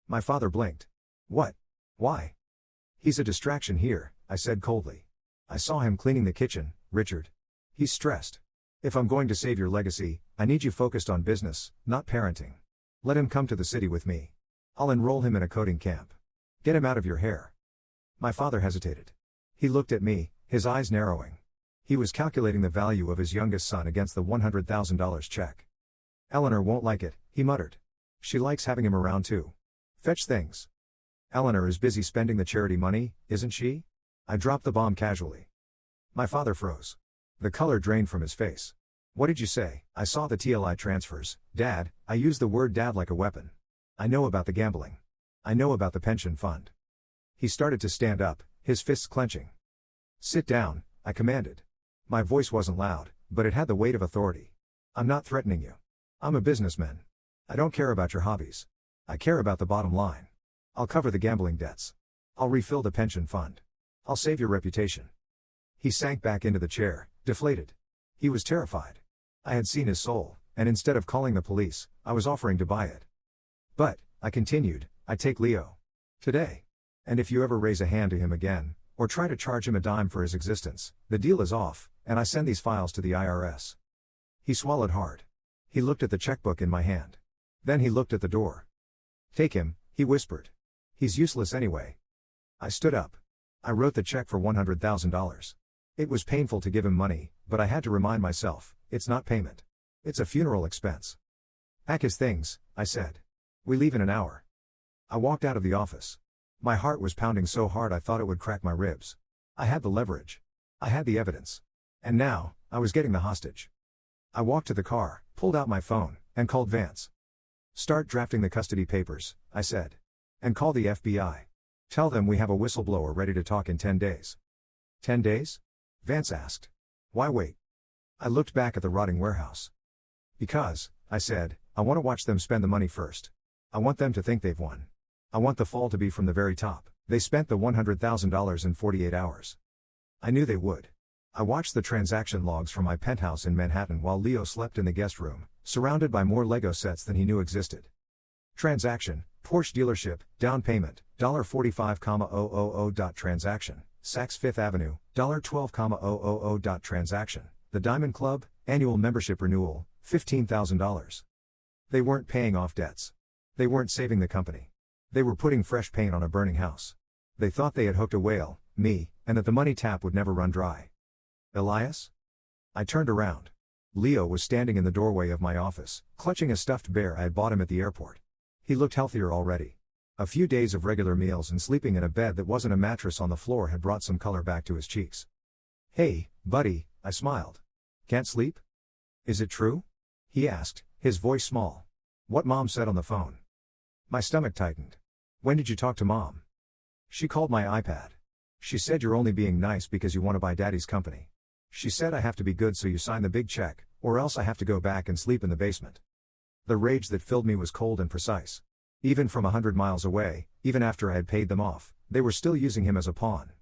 My father blinked. What? Why? He's a distraction here, I said coldly. I saw him cleaning the kitchen, Richard. He's stressed. If I'm going to save your legacy, I need you focused on business, not parenting. Let him come to the city with me. I'll enroll him in a coding camp. Get him out of your hair. My father hesitated. He looked at me, his eyes narrowing. He was calculating the value of his youngest son against the $100,000 check. Eleanor won't like it, he muttered. She likes having him around too. Fetch things. Eleanor is busy spending the charity money, isn't she? I dropped the bomb casually. My father froze. The color drained from his face. What did you say? I saw the TLI transfers, Dad. I used the word dad like a weapon. I know about the gambling. I know about the pension fund. He started to stand up, his fists clenching. Sit down, I commanded. My voice wasn't loud, but it had the weight of authority. I'm not threatening you. I'm a businessman. I don't care about your hobbies. I care about the bottom line. I'll cover the gambling debts. I'll refill the pension fund. I'll save your reputation. He sank back into the chair, deflated. He was terrified. I had seen his soul, and instead of calling the police, I was offering to buy it. But, I continued, I take Leo. Today. And if you ever raise a hand to him again, or try to charge him a dime for his existence, the deal is off, and I send these files to the IRS. He swallowed hard. He looked at the checkbook in my hand. Then he looked at the door. Take him, he whispered. He's useless anyway. I stood up. I wrote the check for $100,000. It was painful to give him money, but I had to remind myself, it's not payment. It's a funeral expense. Pack his things, I said. We leave in an hour. I walked out of the office. My heart was pounding so hard I thought it would crack my ribs. I had the leverage. I had the evidence. And now, I was getting the hostage. I walked to the car, pulled out my phone, and called Vance. Start drafting the custody papers, I said. And call the FBI. Tell them we have a whistleblower ready to talk in 10 days. 10 days? Vance asked. Why wait? I looked back at the rotting warehouse. Because, I said, I want to watch them spend the money first. I want them to think they've won. I want the fall to be from the very top. They spent the $100,000 in 48 hours. I knew they would. I watched the transaction logs from my penthouse in Manhattan while Leo slept in the guest room, surrounded by more Lego sets than he knew existed. Transaction, Porsche dealership, down payment, $45,000. Transaction, Saks Fifth Avenue, $12,000. Transaction, the Diamond Club, annual membership renewal, $15,000. They weren't paying off debts. They weren't saving the company. They were putting fresh paint on a burning house. They thought they had hooked a whale, me, and that the money tap would never run dry. Elias? I turned around. Leo was standing in the doorway of my office, clutching a stuffed bear I had bought him at the airport. He looked healthier already. A few days of regular meals and sleeping in a bed that wasn't a mattress on the floor had brought some color back to his cheeks. Hey, buddy, I smiled. Can't sleep? Is it true? He asked, his voice small. What Mom said on the phone. My stomach tightened. When did you talk to Mom? She called my iPad. She said you're only being nice because you want to buy Daddy's company. She said I have to be good so you sign the big check, or else I have to go back and sleep in the basement. The rage that filled me was cold and precise. Even from 100 miles away, even after I had paid them off, they were still using him as a pawn.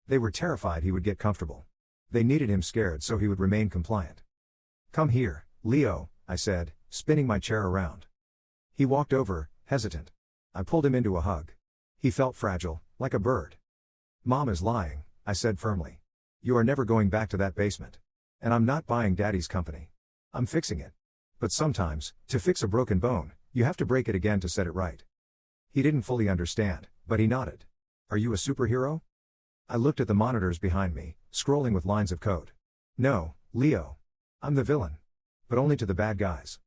They were terrified he would get comfortable. They needed him scared so he would remain compliant. Come here, Leo, I said, spinning my chair around. He walked over, hesitant. I pulled him into a hug. He felt fragile, like a bird. Mom is lying, I said firmly. You are never going back to that basement. And I'm not buying Daddy's company. I'm fixing it. But sometimes, to fix a broken bone, you have to break it again to set it right. He didn't fully understand, but he nodded. Are you a superhero? I looked at the monitors behind me, scrolling with lines of code. No, Leo. I'm the villain. But only to the bad guys.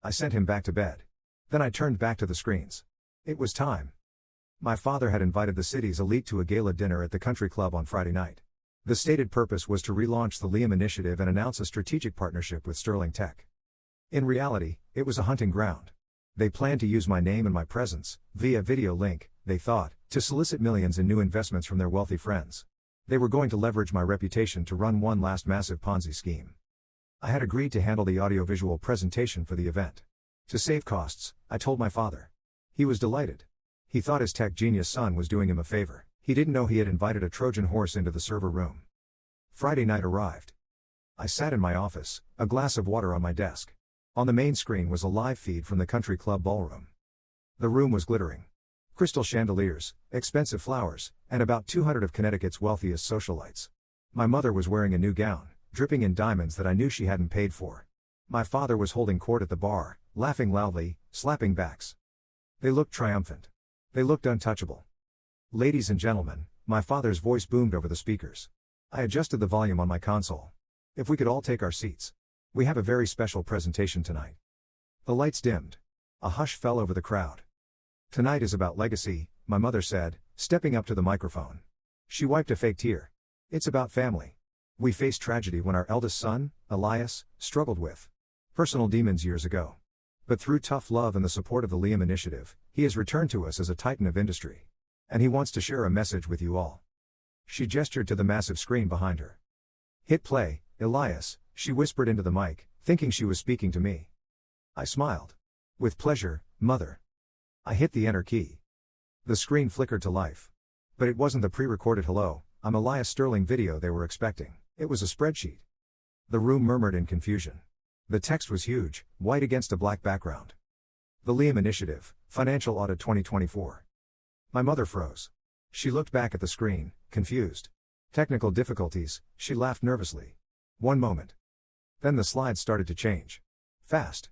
I sent him back to bed. Then I turned back to the screens. It was time. My father had invited the city's elite to a gala dinner at the country club on Friday night. The stated purpose was to relaunch the Liam Initiative and announce a strategic partnership with Sterling Tech. In reality, it was a hunting ground. They planned to use my name and my presence, via video link, they thought, to solicit millions in new investments from their wealthy friends. They were going to leverage my reputation to run one last massive Ponzi scheme. I had agreed to handle the audiovisual presentation for the event. To save costs, I told my father. He was delighted. He thought his tech genius son was doing him a favor. He didn't know he had invited a Trojan horse into the server room. Friday night arrived. I sat in my office, a glass of water on my desk. On the main screen was a live feed from the country club ballroom. The room was glittering. Crystal chandeliers, expensive flowers, and about 200 of Connecticut's wealthiest socialites. My mother was wearing a new gown, dripping in diamonds that I knew she hadn't paid for. My father was holding court at the bar, laughing loudly, slapping backs. They looked triumphant. They looked untouchable. Ladies and gentlemen, my father's voice boomed over the speakers. I adjusted the volume on my console. If we could all take our seats. We have a very special presentation tonight. The lights dimmed. A hush fell over the crowd. Tonight is about legacy, my mother said, stepping up to the microphone. She wiped a fake tear. It's about family. We faced tragedy when our eldest son, Elias, struggled with personal demons years ago. But through tough love and the support of the Liam Initiative, he has returned to us as a titan of industry. And he wants to share a message with you all. She gestured to the massive screen behind her. Hit play, Elias, she whispered into the mic, thinking she was speaking to me. I smiled. With pleasure, mother. I hit the enter key. The screen flickered to life. But it wasn't the pre-recorded hello, I'm Elias Sterling video they were expecting. It was a spreadsheet. The room murmured in confusion. The text was huge, white against a black background. The Liam Initiative, Financial Audit 2024. My mother froze. She looked back at the screen, confused. Technical difficulties, she laughed nervously. One moment. Then the slides started to change. Fast.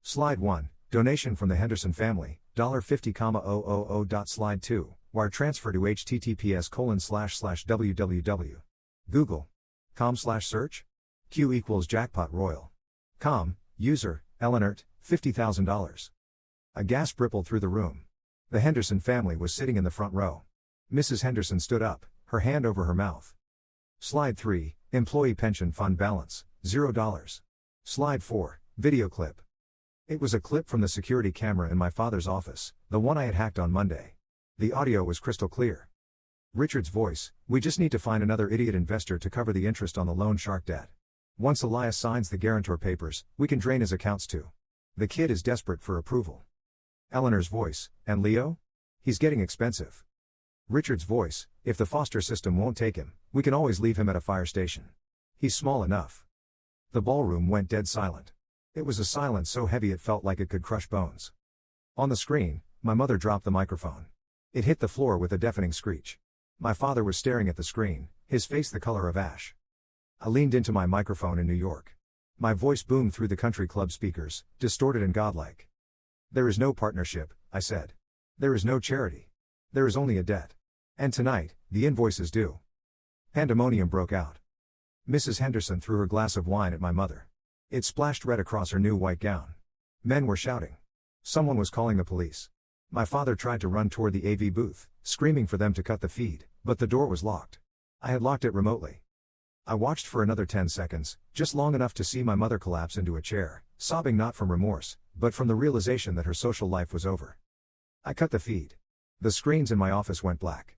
Slide 1, donation from the Henderson family, $50,000. Slide 2, wire transfer to https://www. Google.com/search. Q equals jackpot royal. User, Eleanort, $50,000. A gasp rippled through the room. The Henderson family was sitting in the front row. Mrs. Henderson stood up, her hand over her mouth. Slide 3, employee pension fund balance, $0. Slide 4, video clip. It was a clip from the security camera in my father's office, the one I had hacked on Monday. The audio was crystal clear. Richard's voice, we just need to find another idiot investor to cover the interest on the loan shark debt. Once Elias signs the guarantor papers, we can drain his accounts too. The kid is desperate for approval. Eleanor's voice, and Leo? He's getting expensive. Richard's voice, if the foster system won't take him, we can always leave him at a fire station. He's small enough. The ballroom went dead silent. It was a silence so heavy it felt like it could crush bones. On the screen, my mother dropped the microphone. It hit the floor with a deafening screech. My father was staring at the screen, his face the color of ash. I leaned into my microphone in New York. My voice boomed through the country club speakers, distorted and godlike. There is no partnership, I said. There is no charity. There is only a debt. And tonight, the invoice is due. Pandemonium broke out. Mrs. Henderson threw her glass of wine at my mother. It splashed red across her new white gown. Men were shouting. Someone was calling the police. My father tried to run toward the AV booth, screaming for them to cut the feed, but the door was locked. I had locked it remotely. I watched for another 10 seconds, just long enough to see my mother collapse into a chair, sobbing not from remorse, but from the realization that her social life was over. I cut the feed. The screens in my office went black.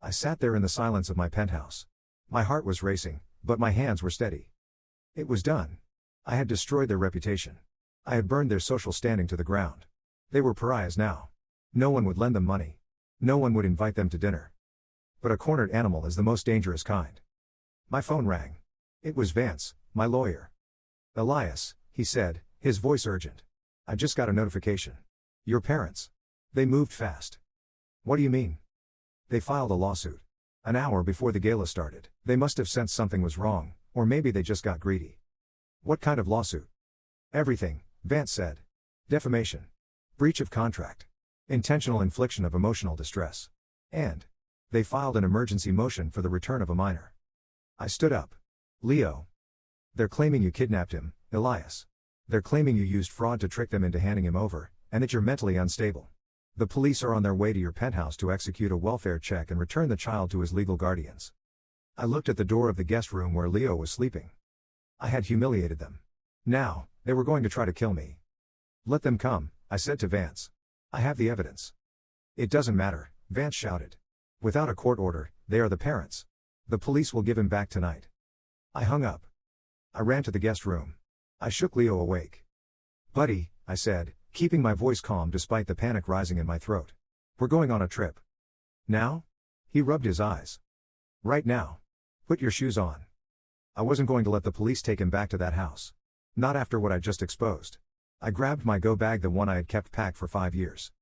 I sat there in the silence of my penthouse. My heart was racing, but my hands were steady. It was done. I had destroyed their reputation. I had burned their social standing to the ground. They were pariahs now. No one would lend them money. No one would invite them to dinner. But a cornered animal is the most dangerous kind. My phone rang. It was Vance, my lawyer. Elias, he said, his voice urgent. I just got a notification. Your parents. They moved fast. What do you mean? They filed a lawsuit. An hour before the gala started. They must have sensed something was wrong, or maybe they just got greedy. What kind of lawsuit? Everything, Vance said. Defamation. Breach of contract. Intentional infliction of emotional distress. And they filed an emergency motion for the return of a minor. I stood up. Leo. They're claiming you kidnapped him, Elias. They're claiming you used fraud to trick them into handing him over, and that you're mentally unstable. The police are on their way to your penthouse to execute a welfare check and return the child to his legal guardians. I looked at the door of the guest room where Leo was sleeping. I had humiliated them. Now, they were going to try to kill me. Let them come, I said to Vance. I have the evidence. It doesn't matter, Vance shouted. Without a court order, they are the parents. The police will give him back tonight. I hung up. I ran to the guest room. I shook Leo awake. Buddy, I said, keeping my voice calm despite the panic rising in my throat. We're going on a trip. Now? He rubbed his eyes. Right now. Put your shoes on. I wasn't going to let the police take him back to that house. Not after what I just exposed. I grabbed my go bag, the one I had kept packed for 5 years.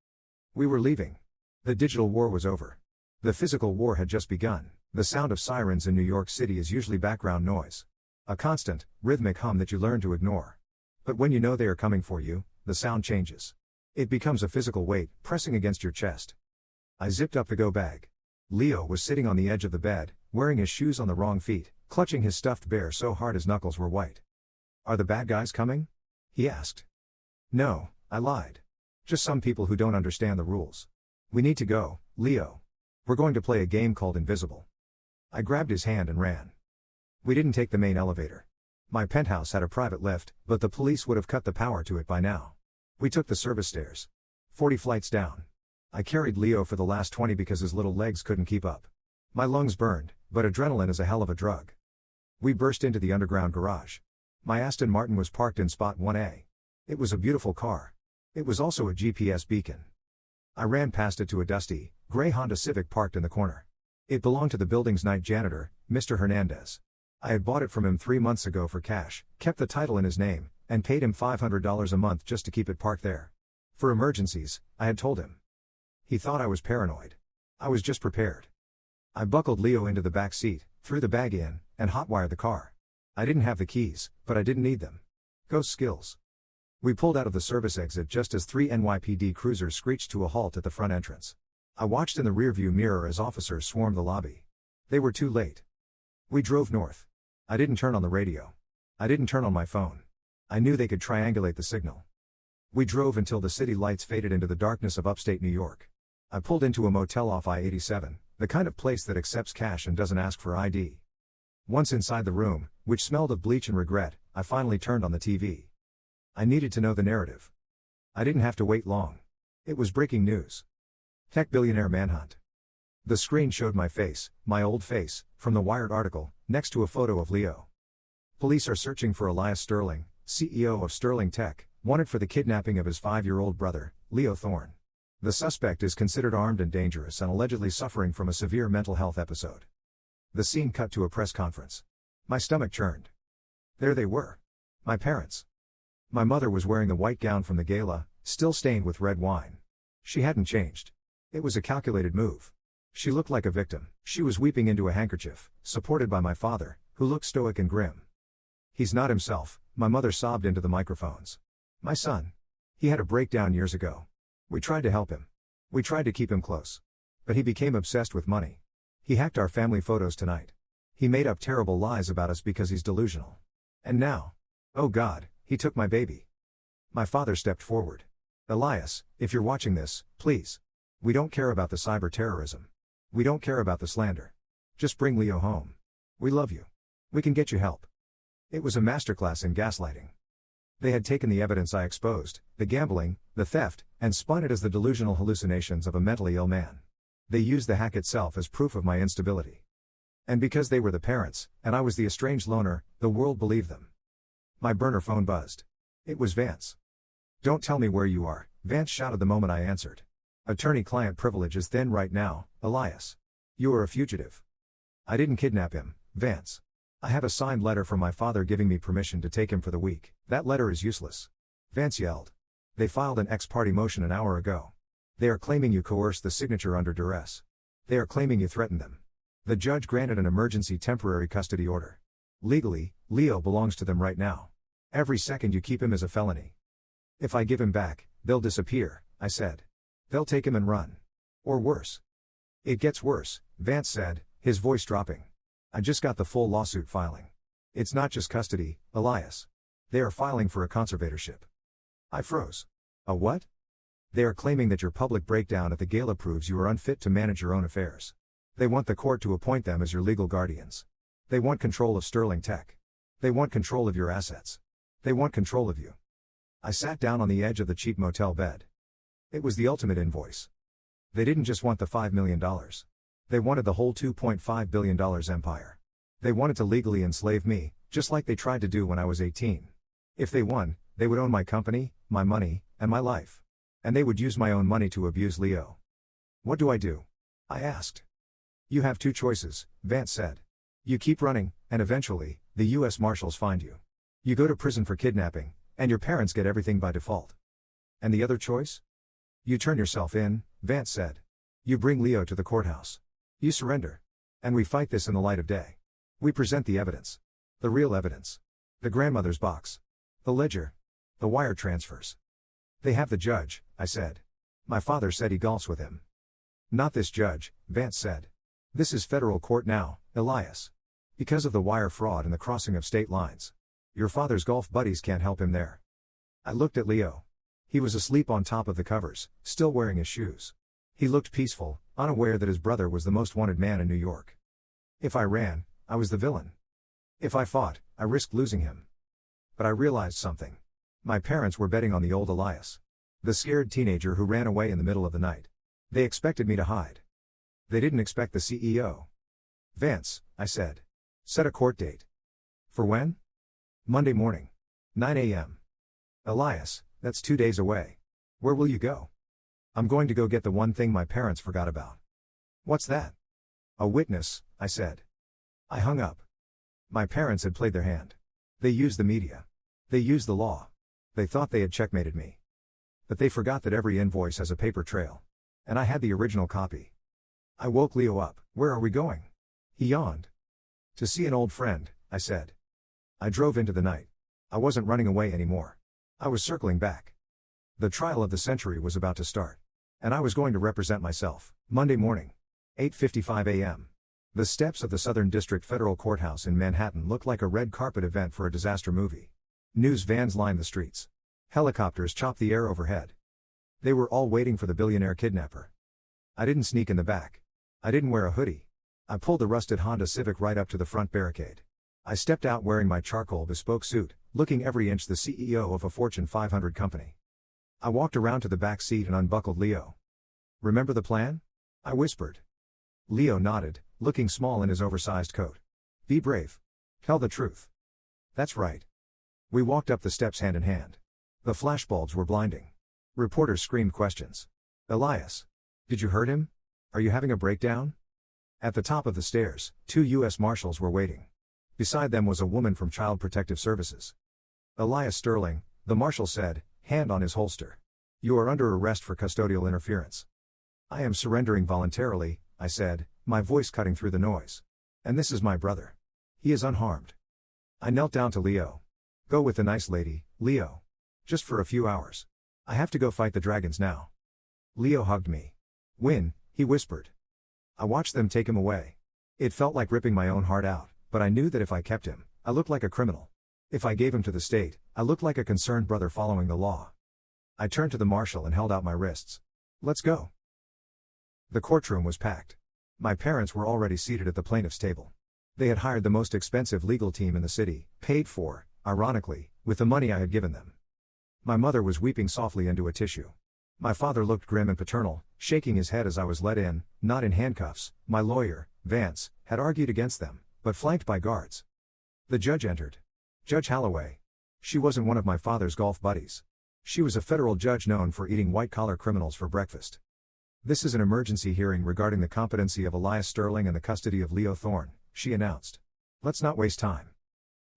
We were leaving. The digital war was over. The physical war had just begun. The sound of sirens in New York City is usually background noise. A constant, rhythmic hum that you learn to ignore. But when you know they are coming for you, the sound changes. It becomes a physical weight, pressing against your chest. I zipped up the go bag. Leo was sitting on the edge of the bed, wearing his shoes on the wrong feet, clutching his stuffed bear so hard his knuckles were white. Are the bad guys coming? He asked. No, I lied. Just some people who don't understand the rules. We need to go, Leo. We're going to play a game called Invisible. I grabbed his hand and ran. We didn't take the main elevator. My penthouse had a private lift, but the police would have cut the power to it by now. We took the service stairs. 40 flights down. I carried Leo for the last 20 because his little legs couldn't keep up. My lungs burned, but adrenaline is a hell of a drug. We burst into the underground garage. My Aston Martin was parked in spot 1A. It was a beautiful car. It was also a GPS beacon. I ran past it to a dusty, gray Honda Civic parked in the corner. It belonged to the building's night janitor, Mr. Hernandez. I had bought it from him 3 months ago for cash, kept the title in his name, and paid him $500 a month just to keep it parked there. For emergencies, I had told him. He thought I was paranoid. I was just prepared. I buckled Leo into the back seat, threw the bag in, and hotwired the car. I didn't have the keys, but I didn't need them. Ghost skills. We pulled out of the service exit just as 3 NYPD cruisers screeched to a halt at the front entrance. I watched in the rearview mirror as officers swarmed the lobby. They were too late. We drove north. I didn't turn on the radio. I didn't turn on my phone. I knew they could triangulate the signal. We drove until the city lights faded into the darkness of upstate New York. I pulled into a motel off I-87, the kind of place that accepts cash and doesn't ask for ID. Once inside the room, which smelled of bleach and regret, I finally turned on the TV. I needed to know the narrative. I didn't have to wait long. It was breaking news. Tech billionaire manhunt. The screen showed my face, my old face, from the Wired article, next to a photo of Leo. Police are searching for Elias Sterling, CEO of Sterling Tech, wanted for the kidnapping of his 5-year-old brother, Leo Thorne. The suspect is considered armed and dangerous and allegedly suffering from a severe mental health episode. The scene cut to a press conference. My stomach churned. There they were. My parents. My mother was wearing the white gown from the gala, still stained with red wine. She hadn't changed. It was a calculated move. She looked like a victim. She was weeping into a handkerchief, supported by my father, who looked stoic and grim. He's not himself, my mother sobbed into the microphones. My son. He had a breakdown years ago. We tried to help him. We tried to keep him close. But he became obsessed with money. He hacked our family photos tonight. He made up terrible lies about us because he's delusional. And now, oh God, he took my baby. My father stepped forward. Elias, if you're watching this, please. We don't care about the cyber terrorism. We don't care about the slander. Just bring Leo home. We love you. We can get you help. It was a masterclass in gaslighting. They had taken the evidence I exposed, the gambling, the theft, and spun it as the delusional hallucinations of a mentally ill man. They used the hack itself as proof of my instability. And because they were the parents, and I was the estranged loner, the world believed them. My burner phone buzzed. It was Vance. Don't tell me where you are, Vance shouted the moment I answered. Attorney-client privilege is thin right now, Elias. You are a fugitive. I didn't kidnap him, Vance. I have a signed letter from my father giving me permission to take him for the week. That letter is useless. Vance yelled. They filed an ex parte motion an hour ago. They are claiming you coerced the signature under duress. They are claiming you threatened them. The judge granted an emergency temporary custody order. Legally, Leo belongs to them right now. Every second you keep him is a felony. If I give him back, they'll disappear, I said. They'll take him and run. Or worse. It gets worse, Vance said, his voice dropping. I just got the full lawsuit filing. It's not just custody, Elias. They are filing for a conservatorship. I froze. A what? They are claiming that your public breakdown at the gala proves you are unfit to manage your own affairs. They want the court to appoint them as your legal guardians. They want control of Sterling Tech. They want control of your assets. They want control of you. I sat down on the edge of the cheap motel bed. It was the ultimate invoice. They didn't just want the $5 million. They wanted the whole $2.5 billion empire. They wanted to legally enslave me, just like they tried to do when I was 18. If they won, they would own my company, my money, and my life. And they would use my own money to abuse Leo. What do I do? I asked. You have two choices, Vance said. You keep running, and eventually, the U.S. Marshals find you. You go to prison for kidnapping, and your parents get everything by default. And the other choice? You turn yourself in, Vance said. You bring Leo to the courthouse. You surrender. And we fight this in the light of day. We present the evidence. The real evidence. The grandmother's box. The ledger. The wire transfers. They have the judge, I said. My father said he golfs with him. Not this judge, Vance said. This is federal court now, Elias. Because of the wire fraud and the crossing of state lines. Your father's golf buddies can't help him there. I looked at Leo. He was asleep on top of the covers, still wearing his shoes. He looked peaceful, unaware that his brother was the most wanted man in New York. If I ran, I was the villain. If I fought, I risked losing him. But I realized something. My parents were betting on the old Elias. The scared teenager who ran away in the middle of the night. They expected me to hide. They didn't expect the CEO. Vance, I said. Set a court date. For when? Monday morning. 9 a.m. Elias, that's 2 days away. Where will you go? I'm going to go get the one thing my parents forgot about. What's that? A witness, I said. I hung up. My parents had played their hand. They used the media. They used the law. They thought they had checkmated me. But they forgot that every invoice has a paper trail. And I had the original copy. I woke Leo up. Where are we going? He yawned. To see an old friend, I said. I drove into the night. I wasn't running away anymore. I was circling back. The trial of the century was about to start. And I was going to represent myself. Monday morning. 8:55 a.m. The steps of the Southern District Federal Courthouse in Manhattan looked like a red carpet event for a disaster movie. News vans lined the streets. Helicopters chopped the air overhead. They were all waiting for the billionaire kidnapper. I didn't sneak in the back. I didn't wear a hoodie. I pulled the rusted Honda Civic right up to the front barricade. I stepped out wearing my charcoal bespoke suit, looking every inch the CEO of a Fortune 500 company. I walked around to the back seat and unbuckled Leo. Remember the plan? I whispered. Leo nodded, looking small in his oversized coat. Be brave. Tell the truth. That's right. We walked up the steps hand in hand. The flashbulbs were blinding. Reporters screamed questions. Elias. Did you hurt him? Are you having a breakdown? At the top of the stairs, 2 U.S. Marshals were waiting. Beside them was a woman from Child Protective Services. Elias Sterling, the marshal said, hand on his holster. You are under arrest for custodial interference. I am surrendering voluntarily, I said, my voice cutting through the noise. And this is my brother. He is unharmed. I knelt down to Leo. Go with the nice lady, Leo. Just for a few hours. I have to go fight the dragons now. Leo hugged me. Win, he whispered. I watched them take him away. It felt like ripping my own heart out, but I knew that if I kept him, I looked like a criminal. If I gave him to the state, I looked like a concerned brother following the law. I turned to the marshal and held out my wrists. Let's go. The courtroom was packed. My parents were already seated at the plaintiff's table. They had hired the most expensive legal team in the city, paid for, ironically, with the money I had given them. My mother was weeping softly into a tissue. My father looked grim and paternal, shaking his head as I was led in, not in handcuffs. My lawyer, Vance, had argued against them, but flanked by guards. The judge entered. Judge Holloway. She wasn't one of my father's golf buddies. She was a federal judge known for eating white-collar criminals for breakfast. This is an emergency hearing regarding the competency of Elias Sterling and the custody of Leo Thorne, she announced. Let's not waste time.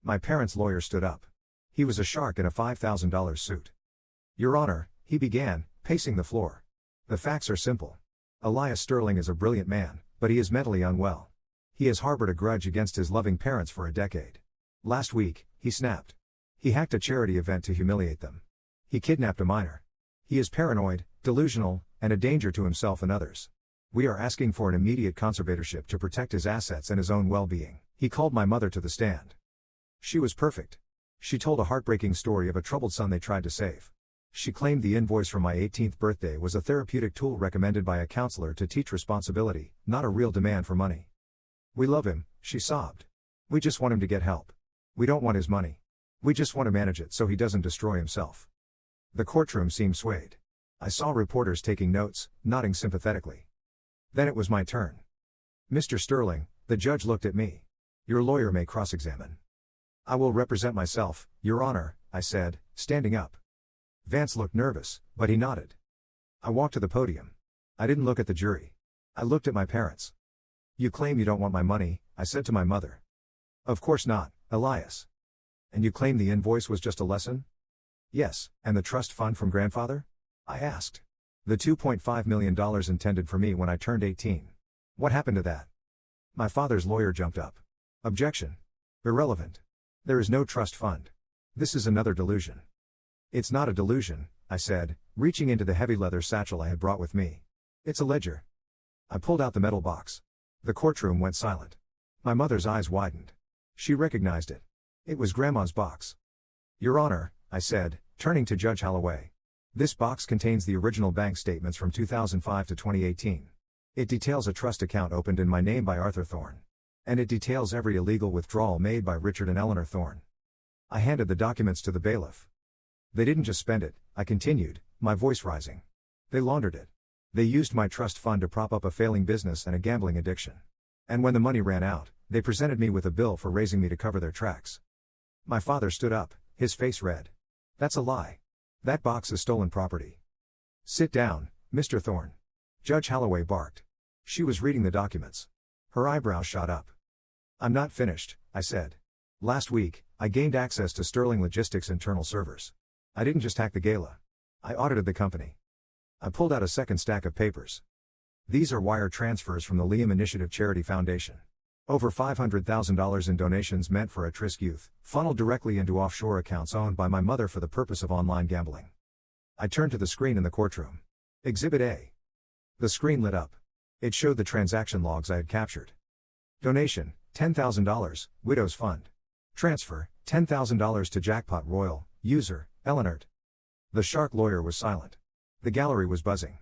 My parents' lawyer stood up. He was a shark in a $5,000 suit. Your Honor, he began, pacing the floor. The facts are simple. Elias Sterling is a brilliant man, but he is mentally unwell. He has harbored a grudge against his loving parents for a decade. Last week, he snapped. He hacked a charity event to humiliate them. He kidnapped a minor. He is paranoid, delusional, and a danger to himself and others. We are asking for an immediate conservatorship to protect his assets and his own well-being. He called my mother to the stand. She was perfect. She told a heartbreaking story of a troubled son they tried to save. She claimed the invoice from my 18th birthday was a therapeutic tool recommended by a counselor to teach responsibility, not a real demand for money. We love him, she sobbed. We just want him to get help. We don't want his money. We just want to manage it so he doesn't destroy himself. The courtroom seemed swayed. I saw reporters taking notes, nodding sympathetically. Then it was my turn. Mr. Sterling, the judge looked at me. Your lawyer may cross-examine. I will represent myself, Your Honor, I said, standing up. Vance looked nervous, but he nodded. I walked to the podium. I didn't look at the jury. I looked at my parents. You claim you don't want my money, I said to my mother. Of course not, Elias. And you claim the invoice was just a lesson? Yes, and the trust fund from grandfather? I asked. The $2.5 million intended for me when I turned 18. What happened to that? My father's lawyer jumped up. Objection. Irrelevant. There is no trust fund. This is another delusion. It's not a delusion, I said, reaching into the heavy leather satchel I had brought with me. It's a ledger. I pulled out the metal box. The courtroom went silent. My mother's eyes widened. She recognized it. It was Grandma's box. Your Honor, I said, turning to Judge Holloway. This box contains the original bank statements from 2005 to 2018. It details a trust account opened in my name by Arthur Thorne. And it details every illegal withdrawal made by Richard and Eleanor Thorne. I handed the documents to the bailiff. They didn't just spend it, I continued, my voice rising. They laundered it. They used my trust fund to prop up a failing business and a gambling addiction. And when the money ran out, they presented me with a bill for raising me to cover their tracks. My father stood up, his face red. That's a lie. That box is stolen property. Sit down, Mr. Thorne. Judge Holloway barked. She was reading the documents. Her eyebrows shot up. I'm not finished, I said. Last week, I gained access to Sterling Logistics' internal servers. I didn't just hack the gala. I audited the company. I pulled out a second stack of papers. These are wire transfers from the Liam Initiative Charity Foundation. Over $500,000 in donations meant for at-risk youth, funneled directly into offshore accounts owned by my mother for the purpose of online gambling. I turned to the screen in the courtroom. Exhibit A. The screen lit up. It showed the transaction logs I had captured. Donation, $10,000, Widow's Fund. Transfer, $10,000 to Jackpot Royal, user, Eleanor. The shark lawyer was silent. The gallery was buzzing.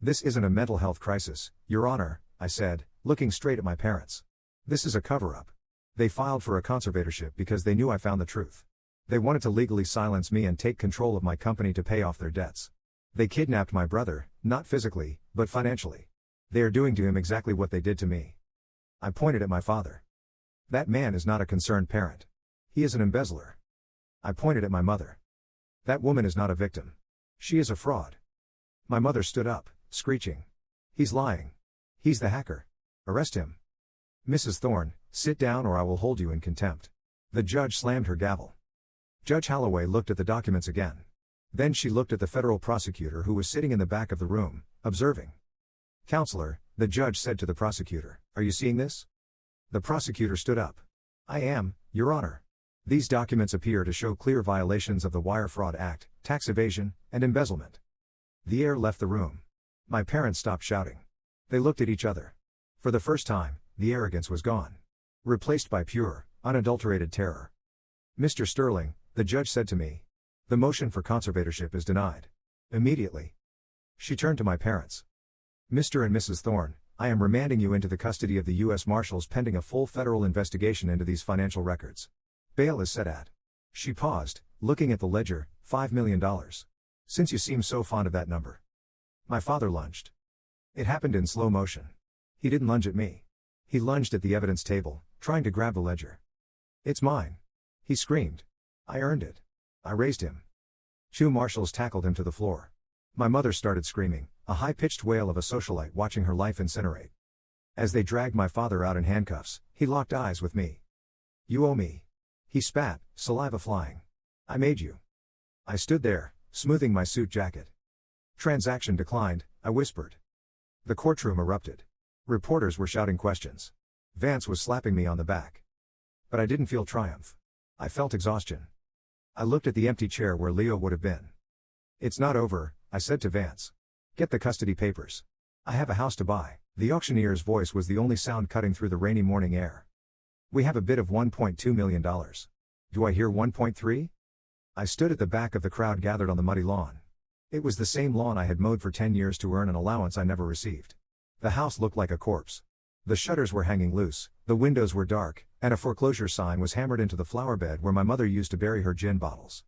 This isn't a mental health crisis, Your Honor, I said, looking straight at my parents. This is a cover-up. They filed for a conservatorship because they knew I found the truth. They wanted to legally silence me and take control of my company to pay off their debts. They kidnapped my brother, not physically, but financially. They are doing to him exactly what they did to me. I pointed at my father. That man is not a concerned parent. He is an embezzler. I pointed at my mother. That woman is not a victim. She is a fraud. My mother stood up, screeching. He's lying. He's the hacker. Arrest him. Mrs. Thorne, sit down or I will hold you in contempt. The judge slammed her gavel. Judge Holloway looked at the documents again. Then she looked at the federal prosecutor who was sitting in the back of the room, observing. Counselor, the judge said to the prosecutor, are you seeing this? The prosecutor stood up. I am, Your Honor. These documents appear to show clear violations of the Wire Fraud Act, tax evasion, and embezzlement. The air left the room. My parents stopped shouting. They looked at each other. For the first time, the arrogance was gone. Replaced by pure, unadulterated terror. Mr. Sterling, the judge said to me. The motion for conservatorship is denied. Immediately. She turned to my parents. Mr. and Mrs. Thorne, I am remanding you into the custody of the U.S. Marshals pending a full federal investigation into these financial records. Bail is set at. She paused, looking at the ledger, $5 million. Since you seem so fond of that number. My father lunged. It happened in slow motion. He didn't lunge at me. He lunged at the evidence table, trying to grab the ledger. It's mine. He screamed. I earned it. I raised him. Two marshals tackled him to the floor. My mother started screaming, a high-pitched wail of a socialite watching her life incinerate. As they dragged my father out in handcuffs, he locked eyes with me. You owe me. He spat, saliva flying. I made you. I stood there, smoothing my suit jacket. Transaction declined, I whispered. The courtroom erupted. Reporters were shouting questions. Vance was slapping me on the back. But I didn't feel triumph. I felt exhaustion. I looked at the empty chair where Leo would have been. It's not over, I said to Vance. Get the custody papers. I have a house to buy. The auctioneer's voice was the only sound cutting through the rainy morning air. We have a bid of $1.2 million. Do I hear 1.3? I stood at the back of the crowd gathered on the muddy lawn. It was the same lawn I had mowed for 10 years to earn an allowance I never received. The house looked like a corpse. The shutters were hanging loose, the windows were dark, and a foreclosure sign was hammered into the flower bed where my mother used to bury her gin bottles.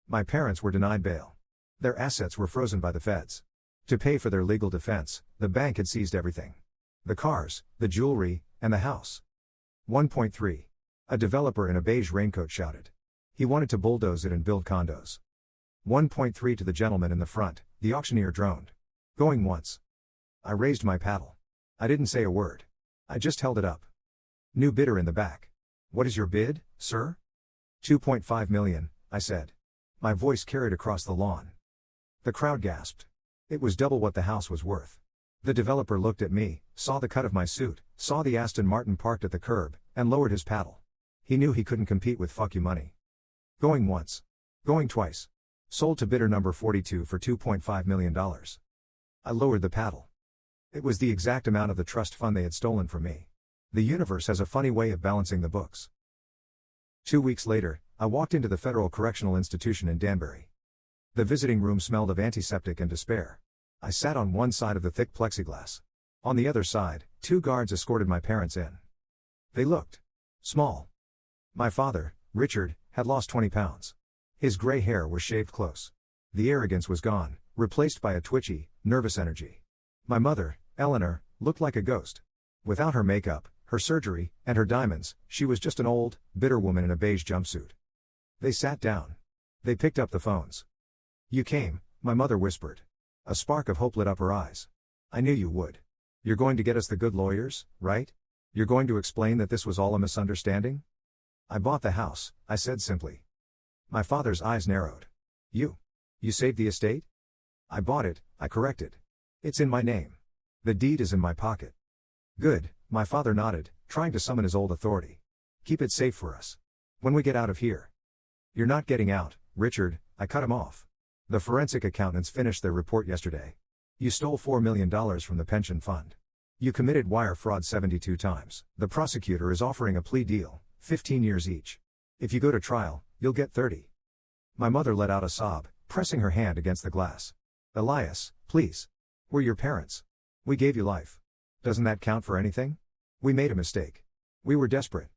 My parents were denied bail. Their assets were frozen by the feds. To pay for their legal defense, the bank had seized everything. The cars, the jewelry, and the house. 1.3. A developer in a beige raincoat shouted. He wanted to bulldoze it and build condos. 1.3 to the gentleman in the front, the auctioneer droned. Going once. I raised my paddle. I didn't say a word. I just held it up. New bidder in the back. What is your bid, sir? 2.5 million, I said. My voice carried across the lawn. The crowd gasped. It was double what the house was worth. The developer looked at me, saw the cut of my suit, saw the Aston Martin parked at the curb, and lowered his paddle. He knew he couldn't compete with fuck you money. Going once. Going twice. Sold to bidder number 42 for $2.5 million. I lowered the paddle. It was the exact amount of the trust fund they had stolen from me. The universe has a funny way of balancing the books. 2 weeks later, I walked into the Federal Correctional Institution in Danbury. The visiting room smelled of antiseptic and despair. I sat on one side of the thick plexiglass. On the other side, 2 guards escorted my parents in. They looked small. My father, Richard, had lost 20 pounds. His gray hair was shaved close. The arrogance was gone, replaced by a twitchy, nervous energy. My mother, Eleanor, looked like a ghost. Without her makeup, her surgery, and her diamonds, she was just an old, bitter woman in a beige jumpsuit. They sat down. They picked up the phones. "You came," my mother whispered. A spark of hope lit up her eyes. "I knew you would. You're going to get us the good lawyers, right? You're going to explain that this was all a misunderstanding?" "I bought the house," I said simply. My father's eyes narrowed. You saved the estate?" "I bought it," I corrected. "It's in my name. The deed is in my pocket." "Good," my father nodded, trying to summon his old authority. "Keep it safe for us. When we get out of here." "You're not getting out, Richard," I cut him off. "The forensic accountants finished their report yesterday. You stole $4 million from the pension fund. You committed wire fraud 72 times. The prosecutor is offering a plea deal, 15 years each. If you go to trial, you'll get 30. My mother let out a sob, pressing her hand against the glass. "Elias, please. We're your parents. We gave you life. Doesn't that count for anything? We made a mistake. We were desperate."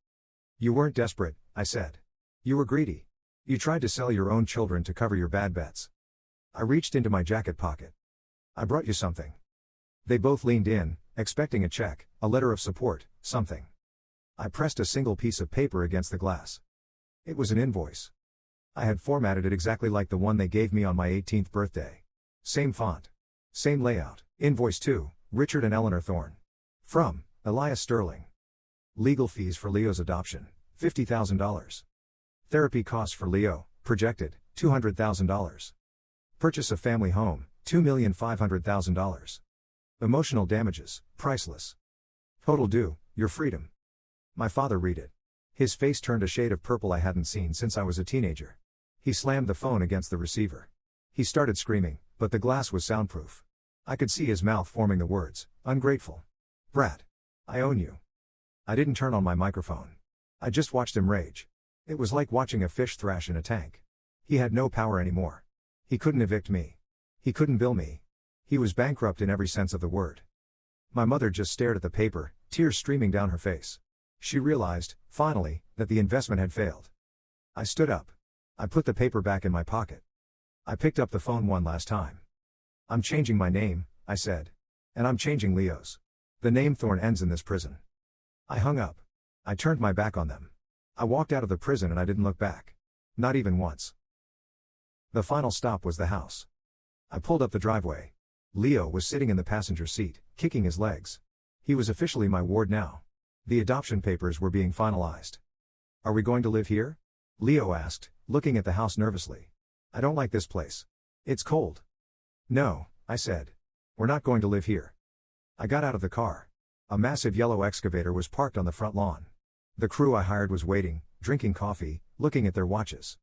"You weren't desperate," I said. "You were greedy. You tried to sell your own children to cover your bad bets." I reached into my jacket pocket. "I brought you something." They both leaned in, expecting a check, a letter of support, something. I pressed a single piece of paper against the glass. It was an invoice. I had formatted it exactly like the one they gave me on my 18th birthday. Same font. Same layout. Invoice to Richard and Eleanor Thorne. From Elias Sterling. Legal fees for Leo's adoption, $50,000. Therapy costs for Leo, projected, $200,000. Purchase of family home, $2,500,000. Emotional damages, priceless. Total due, your freedom. My father read it. His face turned a shade of purple I hadn't seen since I was a teenager. He slammed the phone against the receiver. He started screaming, but the glass was soundproof. I could see his mouth forming the words, "Ungrateful. Brat. I own you." I didn't turn on my microphone. I just watched him rage. It was like watching a fish thrash in a tank. He had no power anymore. He couldn't evict me. He couldn't bill me. He was bankrupt in every sense of the word. My mother just stared at the paper, tears streaming down her face. She realized, finally, that the investment had failed. I stood up. I put the paper back in my pocket. I picked up the phone one last time. "I'm changing my name," I said. "And I'm changing Leo's. The name Thorne ends in this prison." I hung up. I turned my back on them. I walked out of the prison and I didn't look back. Not even once. The final stop was the house. I pulled up the driveway. Leo was sitting in the passenger seat, kicking his legs. He was officially my ward now. The adoption papers were being finalized. "Are we going to live here?" Leo asked, looking at the house nervously. "I don't like this place. It's cold." "No," I said. "We're not going to live here." I got out of the car. A massive yellow excavator was parked on the front lawn. The crew I hired was waiting, drinking coffee, looking at their watches.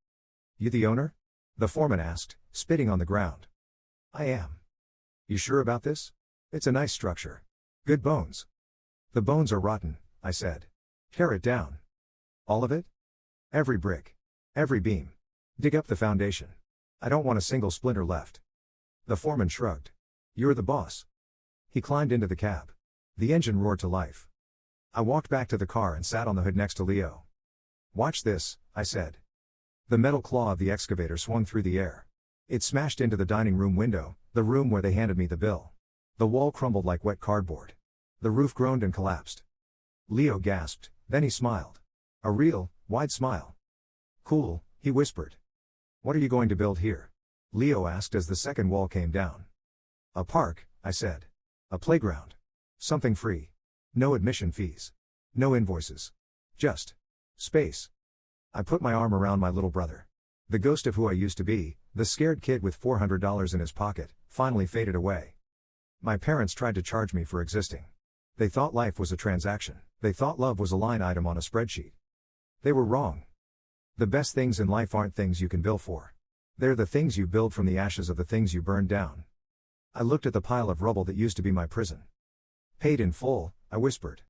"You the owner?" the foreman asked, spitting on the ground. "I am." "You sure about this? It's a nice structure. Good bones." "The bones are rotten," I said. "Tear it down." "All of it?" "Every brick. Every beam. Dig up the foundation. I don't want a single splinter left." The foreman shrugged. "You're the boss." He climbed into the cab. The engine roared to life. I walked back to the car and sat on the hood next to Leo. "Watch this," I said. The metal claw of the excavator swung through the air. It smashed into the dining room window, the room where they handed me the bill. The wall crumbled like wet cardboard. The roof groaned and collapsed. Leo gasped, then he smiled. A real, wide smile. "Cool," he whispered. "What are you going to build here?" Leo asked as the second wall came down. "A park," I said. "A playground. Something free. No admission fees. No invoices. Just space." I put my arm around my little brother. The ghost of who I used to be, the scared kid with $400 in his pocket, finally faded away. My parents tried to charge me for existing. They thought life was a transaction. They thought love was a line item on a spreadsheet. They were wrong. The best things in life aren't things you can bill for. They're the things you build from the ashes of the things you burned down. I looked at the pile of rubble that used to be my prison. "Paid in full," I whispered.